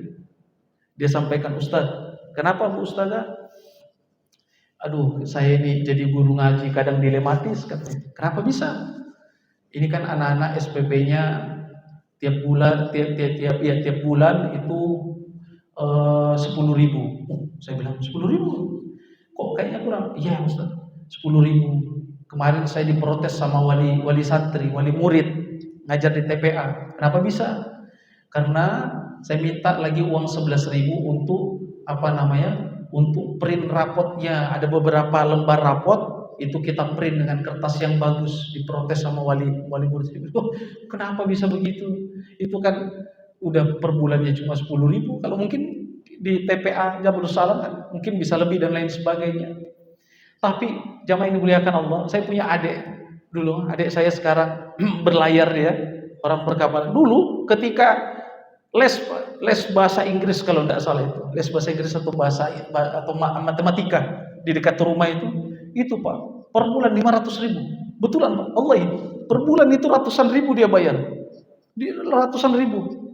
Dia sampaikan, Ustaz, kenapa Bu Ustazah? Aduh, saya ini jadi guru ngaji kadang dilematis katanya. Kenapa bisa? Ini kan anak-anak SPP-nya tiap bulan itu 10.000. Saya bilang 10.000. Kok kayaknya kurang? Iya Ustaz, 10.000. Kemarin saya diprotes sama wali santri, wali murid ngajar di TPA. Kenapa bisa? Karena saya minta lagi uang 11.000 untuk untuk print rapotnya. Ada beberapa lembar rapot itu kita print dengan kertas yang bagus. Diprotes sama wali murid. Oh, kenapa bisa begitu? Itu kan udah per bulannya cuma 10.000. Kalau mungkin di TPA Jabal Salam kan mungkin bisa lebih dan lain sebagainya. Tapi jamaah ini muliakan Allah, saya punya adik dulu, adik saya sekarang berlayar ya, orang perkapalan. Dulu ketika les bahasa Inggris kalau tidak salah les bahasa Inggris atau matematika di dekat rumah itu Pak, per bulan 500.000. Betulan Pak, Allah ini per bulan itu ratusan ribu dia bayar, ratusan ribu.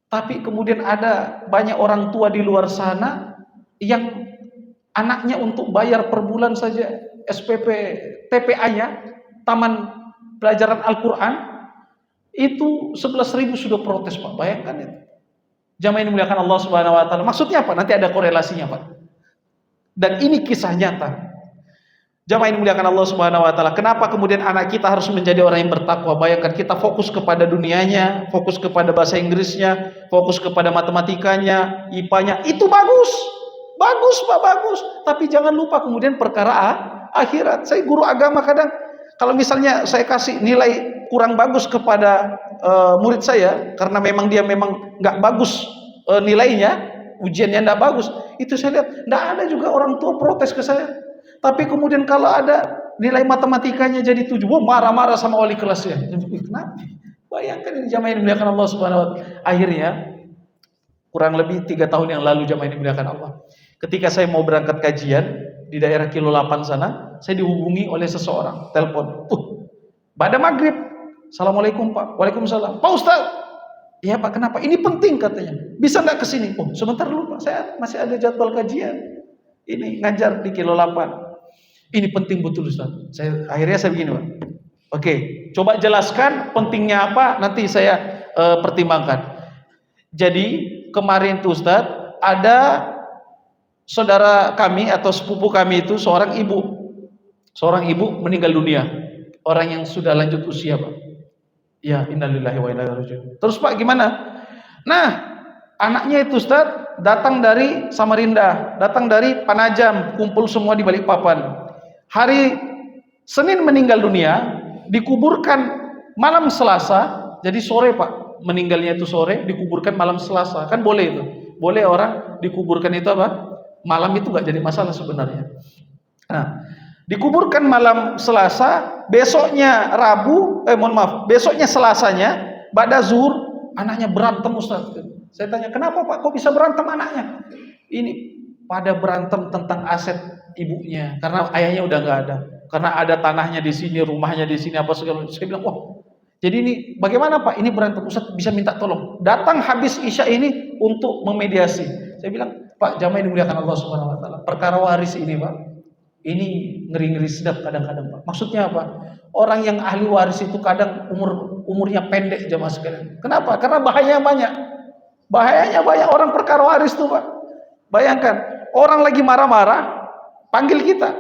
Tapi kemudian ada banyak orang tua di luar sana yang anaknya untuk bayar per bulan saja SPP TPA-nya, Taman Pelajaran Al-Quran, itu 11.000 sudah protes Pak. Bayangkan itu. Jamaah ini muliakan Allah Subhanahu wa Ta'ala. Maksudnya apa? Nanti ada korelasinya Pak. Dan ini kisah nyata. Jamaah ini muliakan Allah Subhanahu wa Ta'ala. Kenapa kemudian anak kita harus menjadi orang yang bertakwa? Bayangkan kita fokus kepada dunianya, fokus kepada bahasa Inggrisnya, fokus kepada matematikanya, IPA-nya. Itu bagus. Bagus Pak, bagus. Tapi jangan lupa kemudian perkara akhirat. Saya guru agama kadang kalau misalnya saya kasih nilai kurang bagus kepada murid saya karena memang dia nggak bagus nilainya, ujiannya nggak bagus, itu saya lihat nggak ada juga orang tua protes ke saya. Tapi kemudian kalau ada nilai matematikanya jadi 7, marah-marah sama wali kelasnya. Kenapa? Bayangkan ini jamaah yang dimuliakan Allah Subhanahu wa Ta'ala. Akhirnya kurang lebih 3 tahun yang lalu jamaah yang dimuliakan Allah, ketika saya mau berangkat kajian di daerah Kilo 8 sana, saya dihubungi oleh seseorang, telepon. Pada maghrib, Assalamualaikum Pak. Waalaikumsalam. Pak Ustaz. Iya Pak, kenapa? Ini penting katanya. Bisa nggak kesini? Oh, sebentar dulu Pak, saya masih ada jadwal kajian. Ini ngajar di Kilo 8. Ini penting betul Ustaz. Akhirnya saya begini Pak. Oke, coba jelaskan pentingnya apa, nanti saya pertimbangkan. Jadi kemarin tuh Ustaz, ada saudara kami atau sepupu kami itu seorang ibu meninggal dunia, orang yang sudah lanjut usia Pak. Ya, innalillahi wa inna ilaihi raji'un. Terus Pak gimana? Nah, anaknya itu Ustaz datang dari Samarinda, datang dari Panajam, kumpul semua di Balikpapan. Hari Senin meninggal dunia, dikuburkan malam Selasa, jadi sore Pak, meninggalnya itu sore, dikuburkan malam Selasa, kan boleh itu, boleh orang dikuburkan itu apa? Malam itu nggak jadi masalah sebenarnya. Nah, dikuburkan malam Selasa, besoknya besoknya Selasanya, ba'da zuhur, anaknya berantem Ustaz. Saya tanya, kenapa Pak, kok bisa berantem anaknya? Ini pada berantem tentang aset ibunya, karena ayahnya udah nggak ada, karena ada tanahnya di sini, rumahnya di sini, apa segala. Saya bilang, wah, jadi ini bagaimana Pak? Ini berantem, Ustaz bisa minta tolong. Datang habis Isya ini untuk memediasi. Saya bilang, Pak, jamaah yang dimuliakan Allah Subhanahu wa Ta'ala, perkara waris ini Pak, ini ngeri-ngeri sedap kadang-kadang Pak. Maksudnya apa? Orang yang ahli waris itu kadang umurnya pendek jamaah sekalian. Kenapa? Karena bahayanya banyak. Bahayanya banyak orang perkara waris tuh Pak. Bayangkan, orang lagi marah-marah, panggil kita.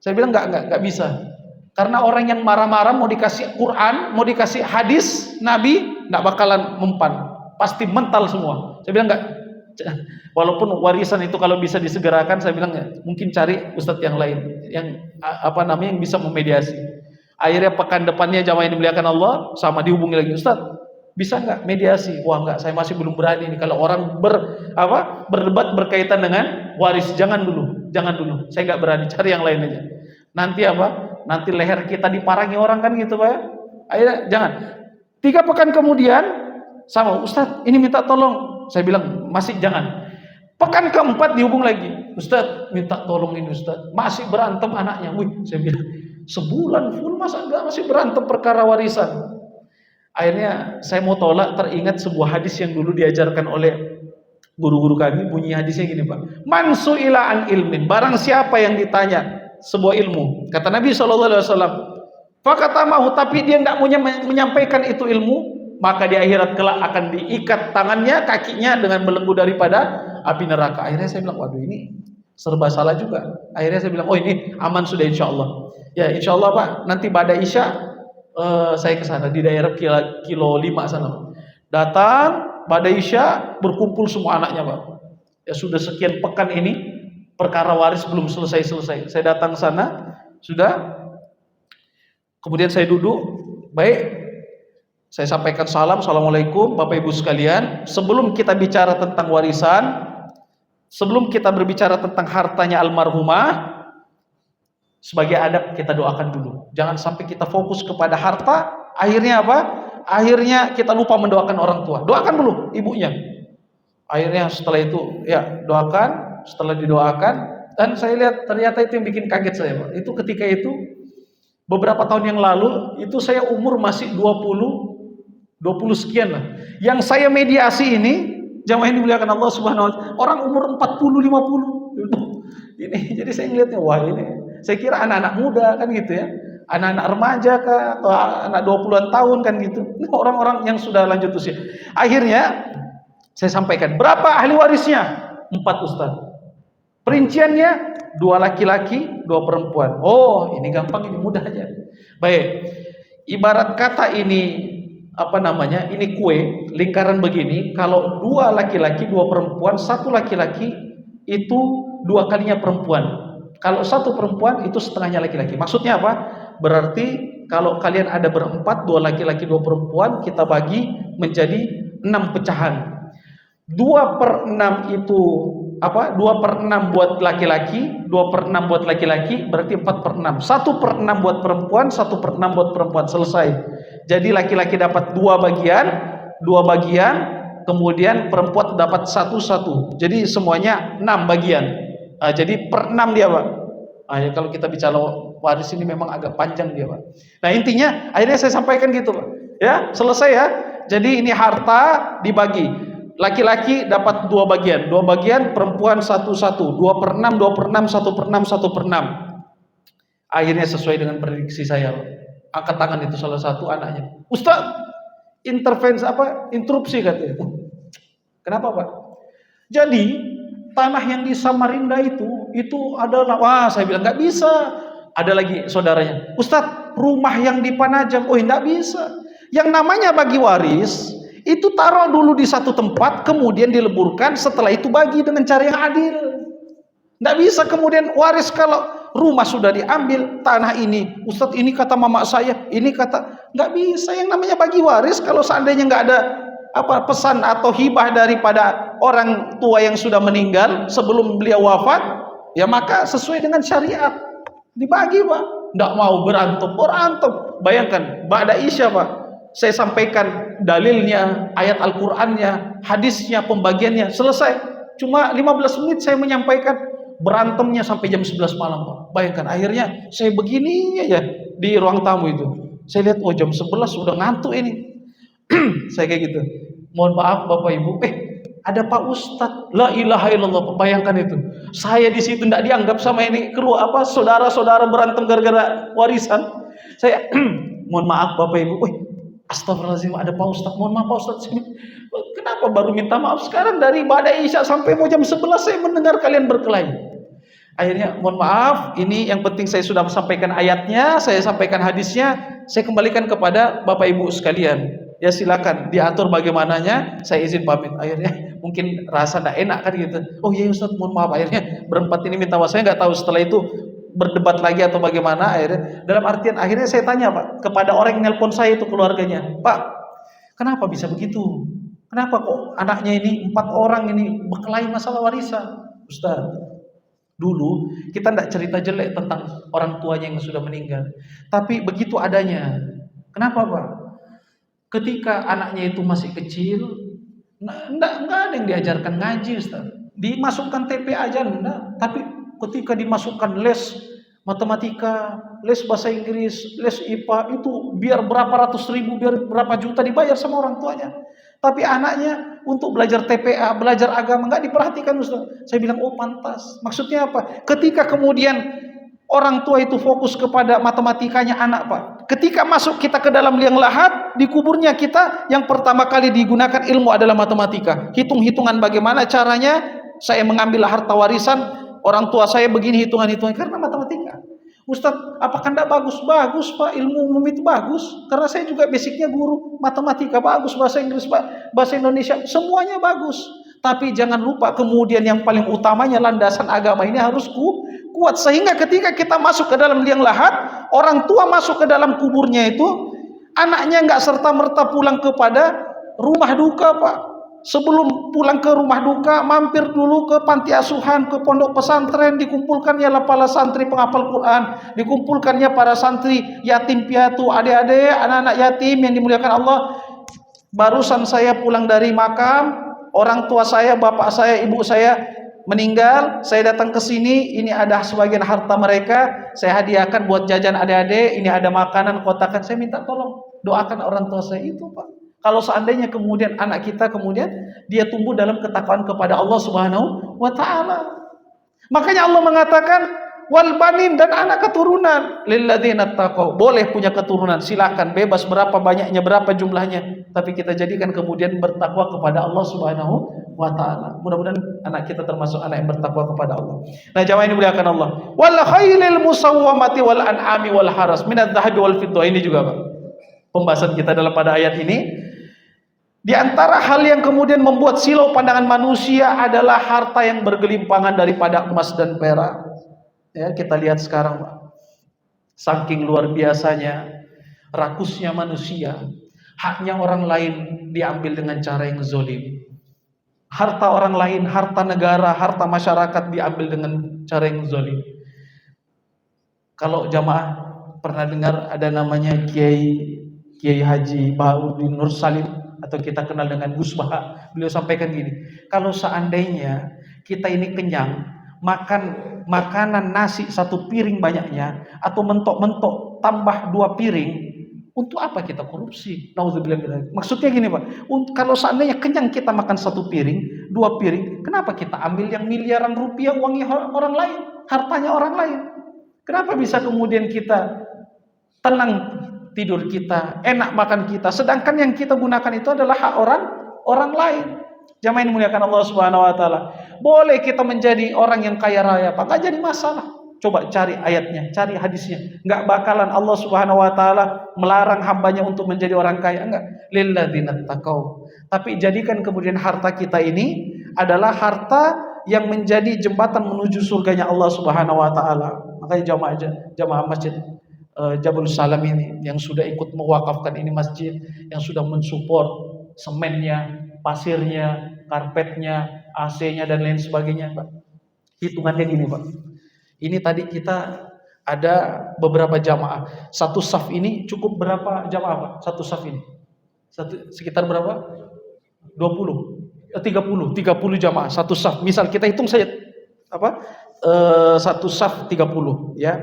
Saya bilang nggak bisa. Karena orang yang marah-marah mau dikasih Quran, mau dikasih hadis Nabi, nggak bakalan mempan. Pasti mental semua. Saya bilang Walaupun warisan itu kalau bisa disegerakan, saya bilang ya, mungkin cari ustadz yang lain yang yang bisa memediasi. Akhirnya pekan depannya jamaah yang dimuliakan Allah sama dihubungi lagi, Ustadz bisa nggak mediasi? Wah nggak, saya masih belum berani nih kalau orang berdebat berkaitan dengan waris, jangan dulu, saya nggak berani, cari yang lain aja. Nanti leher kita diparangi orang kan gitu Pak ya. Akhirnya jangan. 3 pekan kemudian sama Ustadz ini minta tolong, saya bilang masih jangan. Pekan keempat dihubung lagi, Ustadz minta tolong ini Ustadz, masih berantem anaknya. Wih, saya bilang sebulan full masa enggak masih berantem perkara warisan. Akhirnya saya mau tolak, teringat sebuah hadis yang dulu diajarkan oleh guru-guru kami. Bunyi hadisnya gini Pak, man su'ila an ilmin, barang siapa yang ditanya sebuah ilmu, kata Nabi SAW, fakatamahu, tapi dia enggak menyampaikan itu ilmu, maka di akhirat kelak akan diikat tangannya, kakinya dengan belenggu daripada api neraka. Akhirnya saya bilang, waduh ini serba salah juga. Akhirnya saya bilang, oh ini aman sudah insya Allah. Ya insya Allah Pak, nanti pada Isya saya ke sana di daerah kilo 5 sana. Datang pada Isya berkumpul semua anaknya Pak. Ya sudah sekian pekan ini perkara waris belum selesai. Saya datang sana, sudah. Kemudian saya duduk, baik. Saya sampaikan salam, assalamualaikum Bapak Ibu sekalian. Sebelum kita bicara tentang warisan, sebelum kita berbicara tentang hartanya almarhumah, sebagai adab kita doakan dulu. Jangan sampai kita fokus kepada harta, akhirnya apa? Akhirnya kita lupa mendoakan orang tua. Doakan dulu ibunya. Akhirnya setelah itu ya doakan, setelah didoakan, dan saya lihat ternyata itu yang bikin kaget saya Pak. Itu ketika itu beberapa tahun yang lalu, itu saya umur masih 20 sekian lah. Yang saya mediasi ini, jamaah yang dimuliakan Allah Subhanahu wa taala, orang umur 40 50. Ini jadi saya ngelihatnya, wah ini saya kira anak-anak muda kan gitu ya. Anak-anak remaja kah atau anak 20-an tahun kan gitu. Ini orang-orang yang sudah lanjut usia. Akhirnya saya sampaikan, berapa ahli warisnya? 4 Ustaz. Perinciannya 2 laki-laki, 2 perempuan. Oh, ini gampang, ini mudah aja. Baik. Ibarat kata ini ini kue lingkaran begini, kalau 2 laki-laki 2 perempuan, 1 laki-laki itu 2 kalinya perempuan, kalau 1 perempuan itu setengahnya laki-laki. Maksudnya apa? Berarti kalau kalian ada berempat, 2 laki-laki 2 perempuan, kita bagi menjadi 6 pecahan. 2/6 itu 2/6 buat laki-laki, 2/6 buat laki-laki, berarti 4/6. 1/6 buat perempuan, 1/6 buat perempuan, selesai. Jadi laki-laki dapat 2 bagian, kemudian perempuan dapat 1. Jadi semuanya 6 bagian. Jadi per 6 dia Pak. Ya, kalau kita bicara waris ini memang agak panjang dia Pak. Nah intinya akhirnya saya sampaikan gitu Pak. Ya selesai ya. Jadi ini harta dibagi. Laki-laki dapat 2 bagian, perempuan 1, 2/6, 2/6, 1/6, 1/6. Akhirnya sesuai dengan prediksi saya, angkat tangan itu salah satu anaknya. Ustaz, interupsi katanya. Kenapa Pak? Jadi tanah yang di Samarinda itu adalah, wah saya bilang nggak bisa. Ada lagi saudaranya, Ustaz, rumah yang di Panajam, oh nggak bisa. Yang namanya bagi waris itu taruh dulu di satu tempat, kemudian dileburkan, setelah itu bagi dengan cara yang adil. Nggak bisa kemudian waris kalau rumah sudah diambil, tanah ini, Ustadz ini kata mama saya, ini kata, nggak bisa. Yang namanya bagi waris kalau seandainya nggak ada pesan atau hibah daripada orang tua yang sudah meninggal sebelum beliau wafat, ya maka sesuai dengan syariat dibagi Pak. Nggak mau berantem. Bayangkan ba'da Isya Pak, saya sampaikan dalilnya, ayat Al-Qur'annya, hadisnya, pembagiannya, selesai. Cuma 15 menit saya menyampaikan, berantemnya sampai jam 11 malam Pak. Bayangkan akhirnya saya begini aja di ruang tamu itu. Saya lihat, oh jam 11 udah ngantuk ini. Saya kayak gitu. Mohon maaf Bapak Ibu, ada Pak Ustadz. La ilaha illallah. Bayangkan itu. Saya di situ tidak dianggap sama ini saudara-saudara berantem gara-gara warisan. Saya mohon maaf Bapak Ibu. Astagfirullahaladzim, ada Pak Ustadz. Mohon maaf Pak Ustadz. Kenapa baru minta maaf sekarang? Dari ba'da Isya sampai mau jam 11 saya mendengar kalian berkelahi. Akhirnya mohon maaf, ini yang penting saya sudah sampaikan ayatnya, saya sampaikan hadisnya, saya kembalikan kepada Bapak Ibu sekalian. Ya silakan diatur bagaimananya, saya izin pamit. Akhirnya mungkin rasa tidak enak kan gitu. Oh iya Ustaz, mohon maaf, akhirnya berempat ini minta maaf. Saya nggak tahu setelah itu berdebat lagi atau bagaimana. Akhirnya dalam artian akhirnya saya tanya Pak kepada orang yang nelpon saya itu, keluarganya, Pak, kenapa bisa begitu? Kenapa kok anaknya ini 4 orang ini berkelahi masalah warisan? Ustaz, dulu kita tidak cerita jelek tentang orang tuanya yang sudah meninggal, tapi begitu adanya. Kenapa Pak? Ketika anaknya itu masih kecil, enggak ada yang diajarkan ngaji Ustaz. Dimasukkan TP aja enggak, tapi ketika dimasukkan les matematika, les bahasa Inggris, les IPA, itu biar berapa ratus ribu, biar berapa juta dibayar sama orang tuanya. Tapi anaknya untuk belajar TPA, belajar agama enggak diperhatikan Ustaz. Saya bilang, oh pantas. Maksudnya apa? Ketika kemudian orang tua itu fokus kepada matematikanya anak Pak, ketika masuk kita ke dalam liang lahat, di kuburnya kita yang pertama kali digunakan ilmu adalah matematika. Hitung-hitungan bagaimana caranya saya mengambil harta warisan orang tua saya, begini hitungan-hitungan, karena matematika. Ustaz, apakah tidak bagus? Bagus Pak, ilmu umum itu bagus. Karena saya juga basicnya guru matematika, bagus. Bahasa Inggris, bahasa Indonesia, semuanya bagus. Tapi jangan lupa kemudian yang paling utamanya landasan agama ini harus kuat. Sehingga ketika kita masuk ke dalam liang lahat, orang tua masuk ke dalam kuburnya itu, anaknya nggak serta-merta pulang kepada rumah duka Pak. Sebelum pulang ke rumah duka, mampir dulu ke panti asuhan, ke pondok pesantren, dikumpulkannya para santri penghafal Quran, dikumpulkannya para santri yatim piatu, adik-adik, anak-anak yatim yang dimuliakan Allah. Barusan saya pulang dari makam, orang tua saya, bapak saya, ibu saya meninggal, saya datang ke sini, ini ada sebagian harta mereka, saya hadiahkan buat jajan adik-adik, ini ada makanan, kotakan, saya minta tolong doakan orang tua saya itu Pak. Kalau seandainya kemudian anak kita kemudian dia tumbuh dalam ketakwaan kepada Allah Subhanahu wa taala. Makanya Allah mengatakan wal banin, dan anak keturunan lilladzina taqaw. Boleh punya keturunan, silakan, bebas berapa banyaknya, berapa jumlahnya, tapi kita jadikan kemudian bertakwa kepada Allah Subhanahu wa taala. Mudah-mudahan anak kita termasuk anak yang bertakwa kepada Allah. Nah, jamaah ini dimuliakan Allah. Wal khailil musawwamati wal an'ami wal haras minadz dzahabi wal fiddah. Ini juga Pak pembahasan kita dalam pada ayat ini. Di antara hal yang kemudian membuat silau pandangan manusia adalah harta yang bergelimpangan daripada emas dan perak. Ya, kita lihat sekarang Pak, saking luar biasanya rakusnya manusia, haknya orang lain diambil dengan cara yang zalim. Harta orang lain, harta negara, harta masyarakat diambil dengan cara yang zalim. Kalau jamaah pernah dengar ada namanya Kiai Haji Bahauddin Nur Salim, atau kita kenal dengan Gus Baha, beliau sampaikan gini, kalau seandainya kita ini kenyang, makan makanan nasi 1 piring banyaknya, atau mentok-mentok tambah 2 piring, untuk apa kita korupsi? Nauzubillah. Maksudnya gini Pak, kalau seandainya kenyang kita makan 1 piring, 2 piring, kenapa kita ambil yang miliaran rupiah uangnya orang lain, hartanya orang lain? Kenapa bisa kemudian kita tenang tidur kita, enak makan kita, sedangkan yang kita gunakan itu adalah hak orang lain. Jamaah ini muliakan Allah Subhanahu wa taala. Boleh kita menjadi orang yang kaya raya, Pak, enggak jadi masalah. Coba cari ayatnya, cari hadisnya. Enggak bakalan Allah Subhanahu wa taala melarang hambanya untuk menjadi orang kaya, enggak. Lilladzina taqau. Tapi jadikan kemudian harta kita ini adalah harta yang menjadi jembatan menuju surganya Allah Subhanahu wa taala. Makanya jamaah masjid Jabal Salam ini yang sudah ikut mewakafkan ini masjid, yang sudah mensupport semennya, pasirnya, karpetnya, AC-nya dan lain sebagainya Pak. Hitungannya gini Pak, ini tadi kita ada beberapa jamaah, satu saf ini cukup berapa jamaah Pak? Satu saf ini sekitar berapa? 30 jamaah satu saf. Misal kita hitung saja satu saf 30 ya.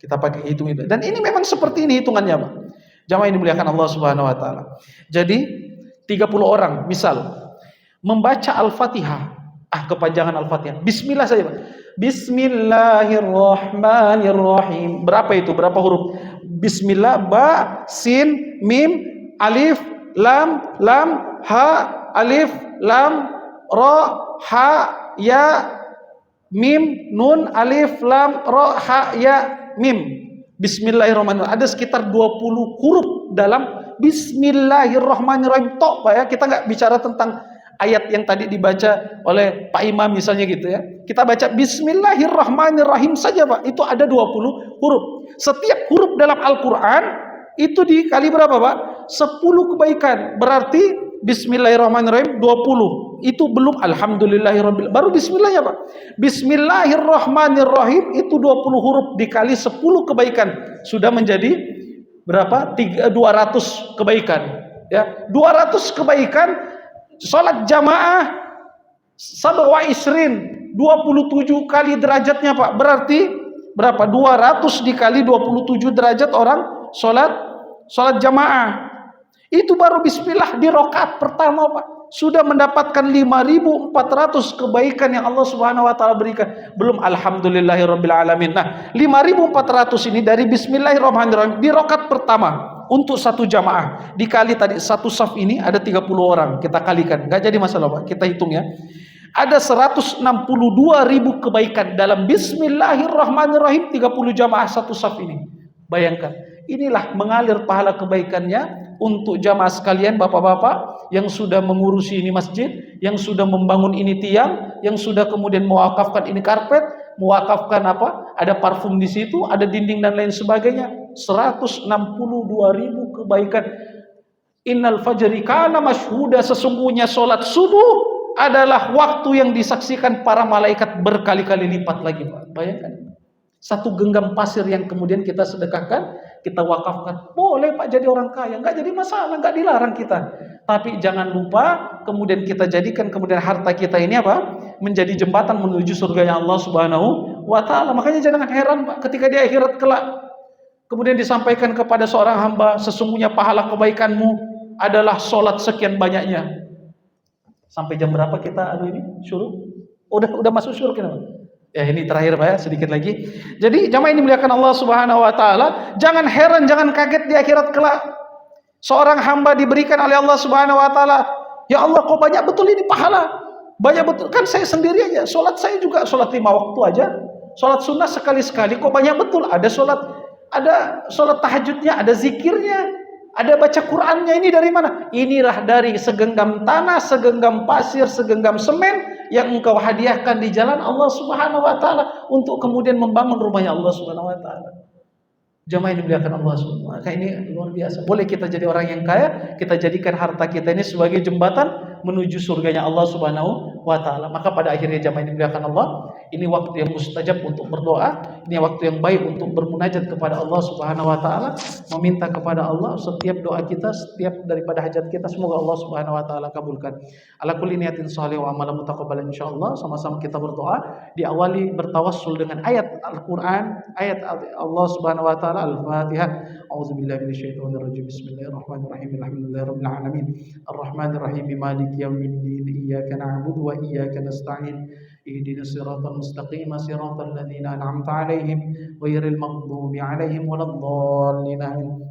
Kita pakai hitung itu. Dan ini memang seperti ini hitungannya, Pak. Jamaah ini dimuliakan Allah Subhanahu wa taala. Jadi 30 orang misal membaca Al-Fatihah. Kepanjangan Al-Fatihah. Bismillah saja, Pak. Bismillahirrahmanirrahim. Berapa itu? Berapa huruf? Bismillah, ba, sin, mim, alif, lam, ha, alif, lam, ra, ha, ya, mim, nun, alif, lam, ra, ha, ya, mim. Bismillahirrahmanirrahim. Ada sekitar 20 huruf dalam Bismillahirrahmanirrahim. Tok Pak ya, kita nggak bicara tentang ayat yang tadi dibaca oleh Pak Imam misalnya gitu ya. Kita baca Bismillahirrahmanirrahim saja Pak, itu ada 20 huruf. Setiap huruf dalam Al-Quran itu dikali berapa Pak? 10 kebaikan. Berarti Bismillahirrahmanirrahim 20. Itu belum Alhamdulillahirabbil. Baru bismillah ya Pak. Bismillahirrahmanirrahim itu 20 huruf dikali 10 kebaikan. Sudah menjadi berapa? 200 kebaikan. Ya, 200 kebaikan. Salat jamaah sabwa isrin 27 kali derajatnya Pak. Berarti berapa? 200 dikali 27 derajat orang salat jamaah. Itu baru bismillah di rakaat pertama Pak. Sudah mendapatkan 5.400 kebaikan yang Allah Subhanahu wa taala berikan. Belum alhamdulillahirabbil alamin. Nah, 5.400 ini dari bismillahirrahmanirrahim di rakaat pertama untuk satu jamaah. Dikali tadi satu saf ini ada 30 orang. Kita kalikan. Enggak jadi masalah Pak. Kita hitung ya. Ada 162.000 kebaikan dalam bismillahirrahmanirrahim 30 jamaah satu saf ini. Bayangkan. Inilah mengalir pahala kebaikannya untuk jamaah sekalian, bapak-bapak yang sudah mengurusi ini masjid, yang sudah membangun ini tiang, yang sudah kemudian mewakafkan ini karpet, mewakafkan apa? Ada parfum di situ, ada dinding dan lain sebagainya. 162.000 kebaikan. Innal fajri kana masyhuda, sesungguhnya salat subuh adalah waktu yang disaksikan para malaikat berkali-kali lipat lagi, Pak. Bayangkan. Satu genggam pasir yang kemudian kita sedekahkan, kita wakafkan. Boleh Pak jadi orang kaya, enggak jadi masalah, enggak dilarang kita. Tapi jangan lupa kemudian kita jadikan kemudian harta kita ini apa? Menjadi jembatan menuju surganya Allah Subhanahu wa taala. Makanya jangan heran Pak ketika di akhirat kelak kemudian disampaikan kepada seorang hamba, sesungguhnya pahala kebaikanmu adalah salat sekian banyaknya. Sampai jam berapa kita ini? Syuruk? Udah masuk syuruk kenapa? Ya ini terakhir Pak ya, sedikit lagi. Jadi jamaah ini dimuliakan Allah Subhanahu wa taala, jangan heran, jangan kaget di akhirat kelak. Seorang hamba diberikan oleh Allah Subhanahu wa taala, ya Allah kok banyak betul ini pahala. Banyak betul, kan saya sendiri aja, salat saya juga salat 5 waktu aja. Salat sunnah sekali-sekali kok banyak betul. Ada salat tahajudnya, ada zikirnya, ada baca Qur'annya. Ini dari mana? Inilah dari segenggam tanah, segenggam pasir, segenggam semen yang engkau hadiahkan di jalan Allah Subhanahu wa taala untuk kemudian membangun rumahnya Allah Subhanahu wa taala. Jamaah ini dimuliakan Allah Subhanahu wa taala. Ini luar biasa. Boleh kita jadi orang yang kaya, kita jadikan harta kita ini sebagai jembatan menuju surganya Allah Subhanahu wa taala. Maka pada akhirnya jamaah ini dimuliakan Allah, ini waktu yang mustajab untuk berdoa, ini waktu yang baik untuk bermunajat kepada Allah Subhanahu wa taala, meminta kepada Allah setiap doa kita, setiap daripada hajat kita, semoga Allah Subhanahu wa taala kabulkan. Ala kulli niyatin shalih wa amalan mutaqabbal insyaallah. Sama-sama kita berdoa, diawali bertawassul dengan ayat Al-Qur'an, ayat Allah Subhanahu wa taala, Al-Fatihah. A'udzubillahi minasyaitonir rajim. Bismillahirrahmanirrahim. Alhamdulillahirabbil alamin. Arrahmanirrahim. Maliki yaumiddin. Iyyaka na'budu wa iyyaka nasta'in. Ihdinas siratal mustaqim, siratal ladzina an'amta 'alaihim ghairil maghdubi 'alaihim waladdallin.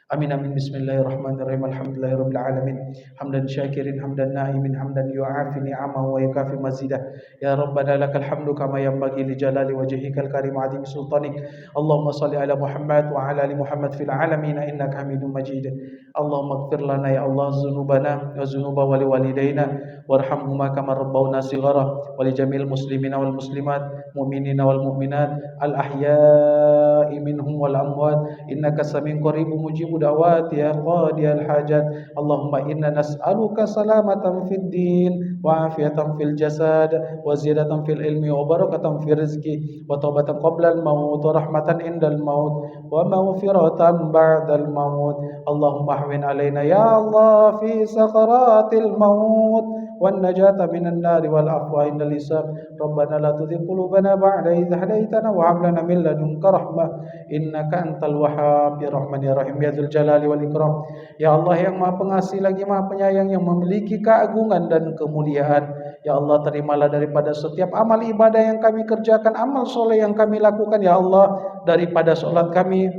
Amin amin. Bismillahirrahmanirrahim. Alhamdulillahirabbil alamin. Hamdan syakirin, hamdan na'imin, hamdan yu'afi ni'amahu wa yukafi mazidah. Ya Rabbana lakal hamdu kama yanbaghi li jalali wajhikal karim 'azim sultanik. Allahumma shalli ala Muhammad wa ala ali Muhammad fil alamin innaka Hamidum Majid. Allahumma ighfir lana ya Allah dzunubana wa dzunuba wali walidayna warhamhuma kama rabbawna shighara wa li jamil muslimina wal muslimat mu'minina wal mu'minat al ahya'i minhum wal amwat innaka samiun qaribun mujibud da'wat ya qadiyal hajat. Allahumma inna nas'aluka salamatan fid din wa afiatan fil jasad wa ziyadatan fil ilmi wa barakatan fil rizqi wa taubatan qabla al maut wa rahmatan indal maut wa maghfiratan ba'dal maut. Allahumma ahwin alaina ya Allah fi sakaratil maut wan najata minan nar wal afwa indal hisab. Rabbana la tuzigh qulubana ba'da idh hadaytana wa hab lana min ladunka rahmah innaka antal wahhab ya rahman ya rahim ya dzul jalali wal ikram. Ya Allah yang Maha Pengasih lagi Maha Penyayang, yang memiliki keagungan dan kemuliaan. Ya Allah, terimalah daripada setiap amal ibadah yang kami kerjakan, amal soleh yang kami lakukan. Ya Allah, daripada sholat kami,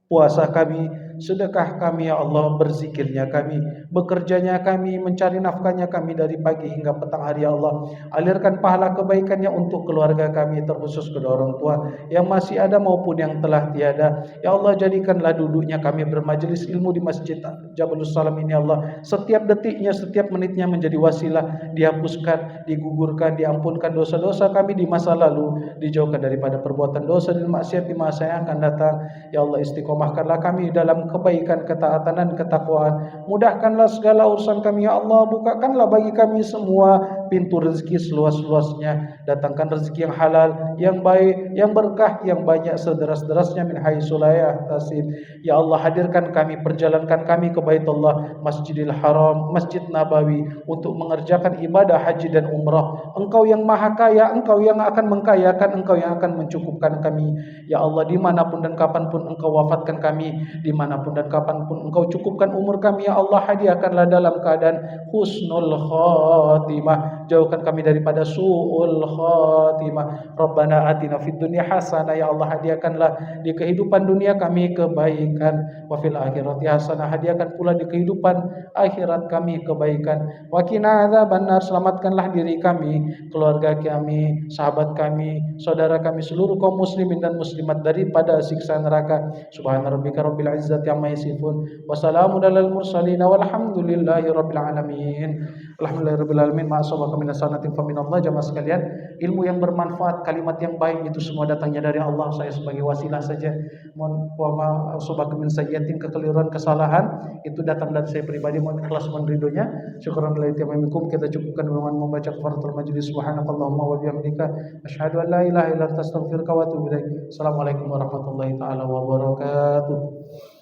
puasa kami, sedekah kami ya Allah, berzikirnya kami, bekerjanya kami, mencari nafkahnya kami dari pagi hingga petang hari ya Allah. Alirkan pahala kebaikannya untuk keluarga kami, terkhusus kedua orang tua yang masih ada maupun yang telah tiada. Ya Allah, jadikanlah duduknya kami bermajelis ilmu di Masjid Jabalus Salam ini ya Allah, setiap detiknya, setiap menitnya menjadi wasilah dihapuskan, digugurkan, diampunkan dosa-dosa kami di masa lalu, dijauhkan daripada perbuatan dosa dan maksiat di masa yang akan datang. Ya Allah, istiqomahkanlah kami dalam kebaikan, ketaatan dan ketakwaan. Mudahkanlah segala urusan kami ya Allah. Bukakanlah bagi kami semua pintu rezeki seluas-luasnya. Datangkan rezeki yang halal, yang baik, yang berkah, yang banyak sederas-derasnya min haitsu la yahtasib. Ya Allah, hadirkan kami, perjalankan kami ke Baitullah, Masjidil Haram, Masjid Nabawi untuk mengerjakan ibadah haji dan umrah. Engkau yang maha kaya, Engkau yang akan mengkayakan, Engkau yang akan mencukupkan kami. Ya Allah, dimanapun dan kapanpun Engkau wafatkan kami, dimanapun dan kapanpun Engkau cukupkan umur kami, ya Allah, hadiahkanlah dalam keadaan husnul khatimah. Jauhkan kami daripada su'ul khatimah. Rabbana atina fid dunya hasanah, ya Allah, hadiahkanlah di kehidupan dunia kami kebaikan, wa fil akhirati hasanah, hadiahkan pula di kehidupan akhirat kami kebaikan. Wa qina adzabannar, selamatkanlah diri kami, keluarga kami, sahabat kami, saudara kami, seluruh kaum muslimin dan muslimat daripada siksa neraka. Subhana rabbika rabbil izzati amma yasifun, wa salamun alal mursalin, walhamdulillahi rabbil alamin. Alhamdulillahirabbil alamin. Ma asabaka minas sanatin fa minallah. Jamaah sekalian, ilmu yang bermanfaat, kalimat yang baik itu semua datangnya dari Allah. Saya sebagai wasilah saja. Mohon wa asabaka min sayyi'atin, kekeliruan, kesalahan itu datang dari saya pribadi. Mohon ikhlas, mohon ridhonya. Syukran lillahi tamamikum. Kita cukupkan dengan membaca kafaratul majlis. Subhanakallahumma wa bihamdika asyhadu an la ilaha illa anta astaghfiruka wa atubu ilaik. Assalamualaikum warahmatullahi taala wabarakatuh.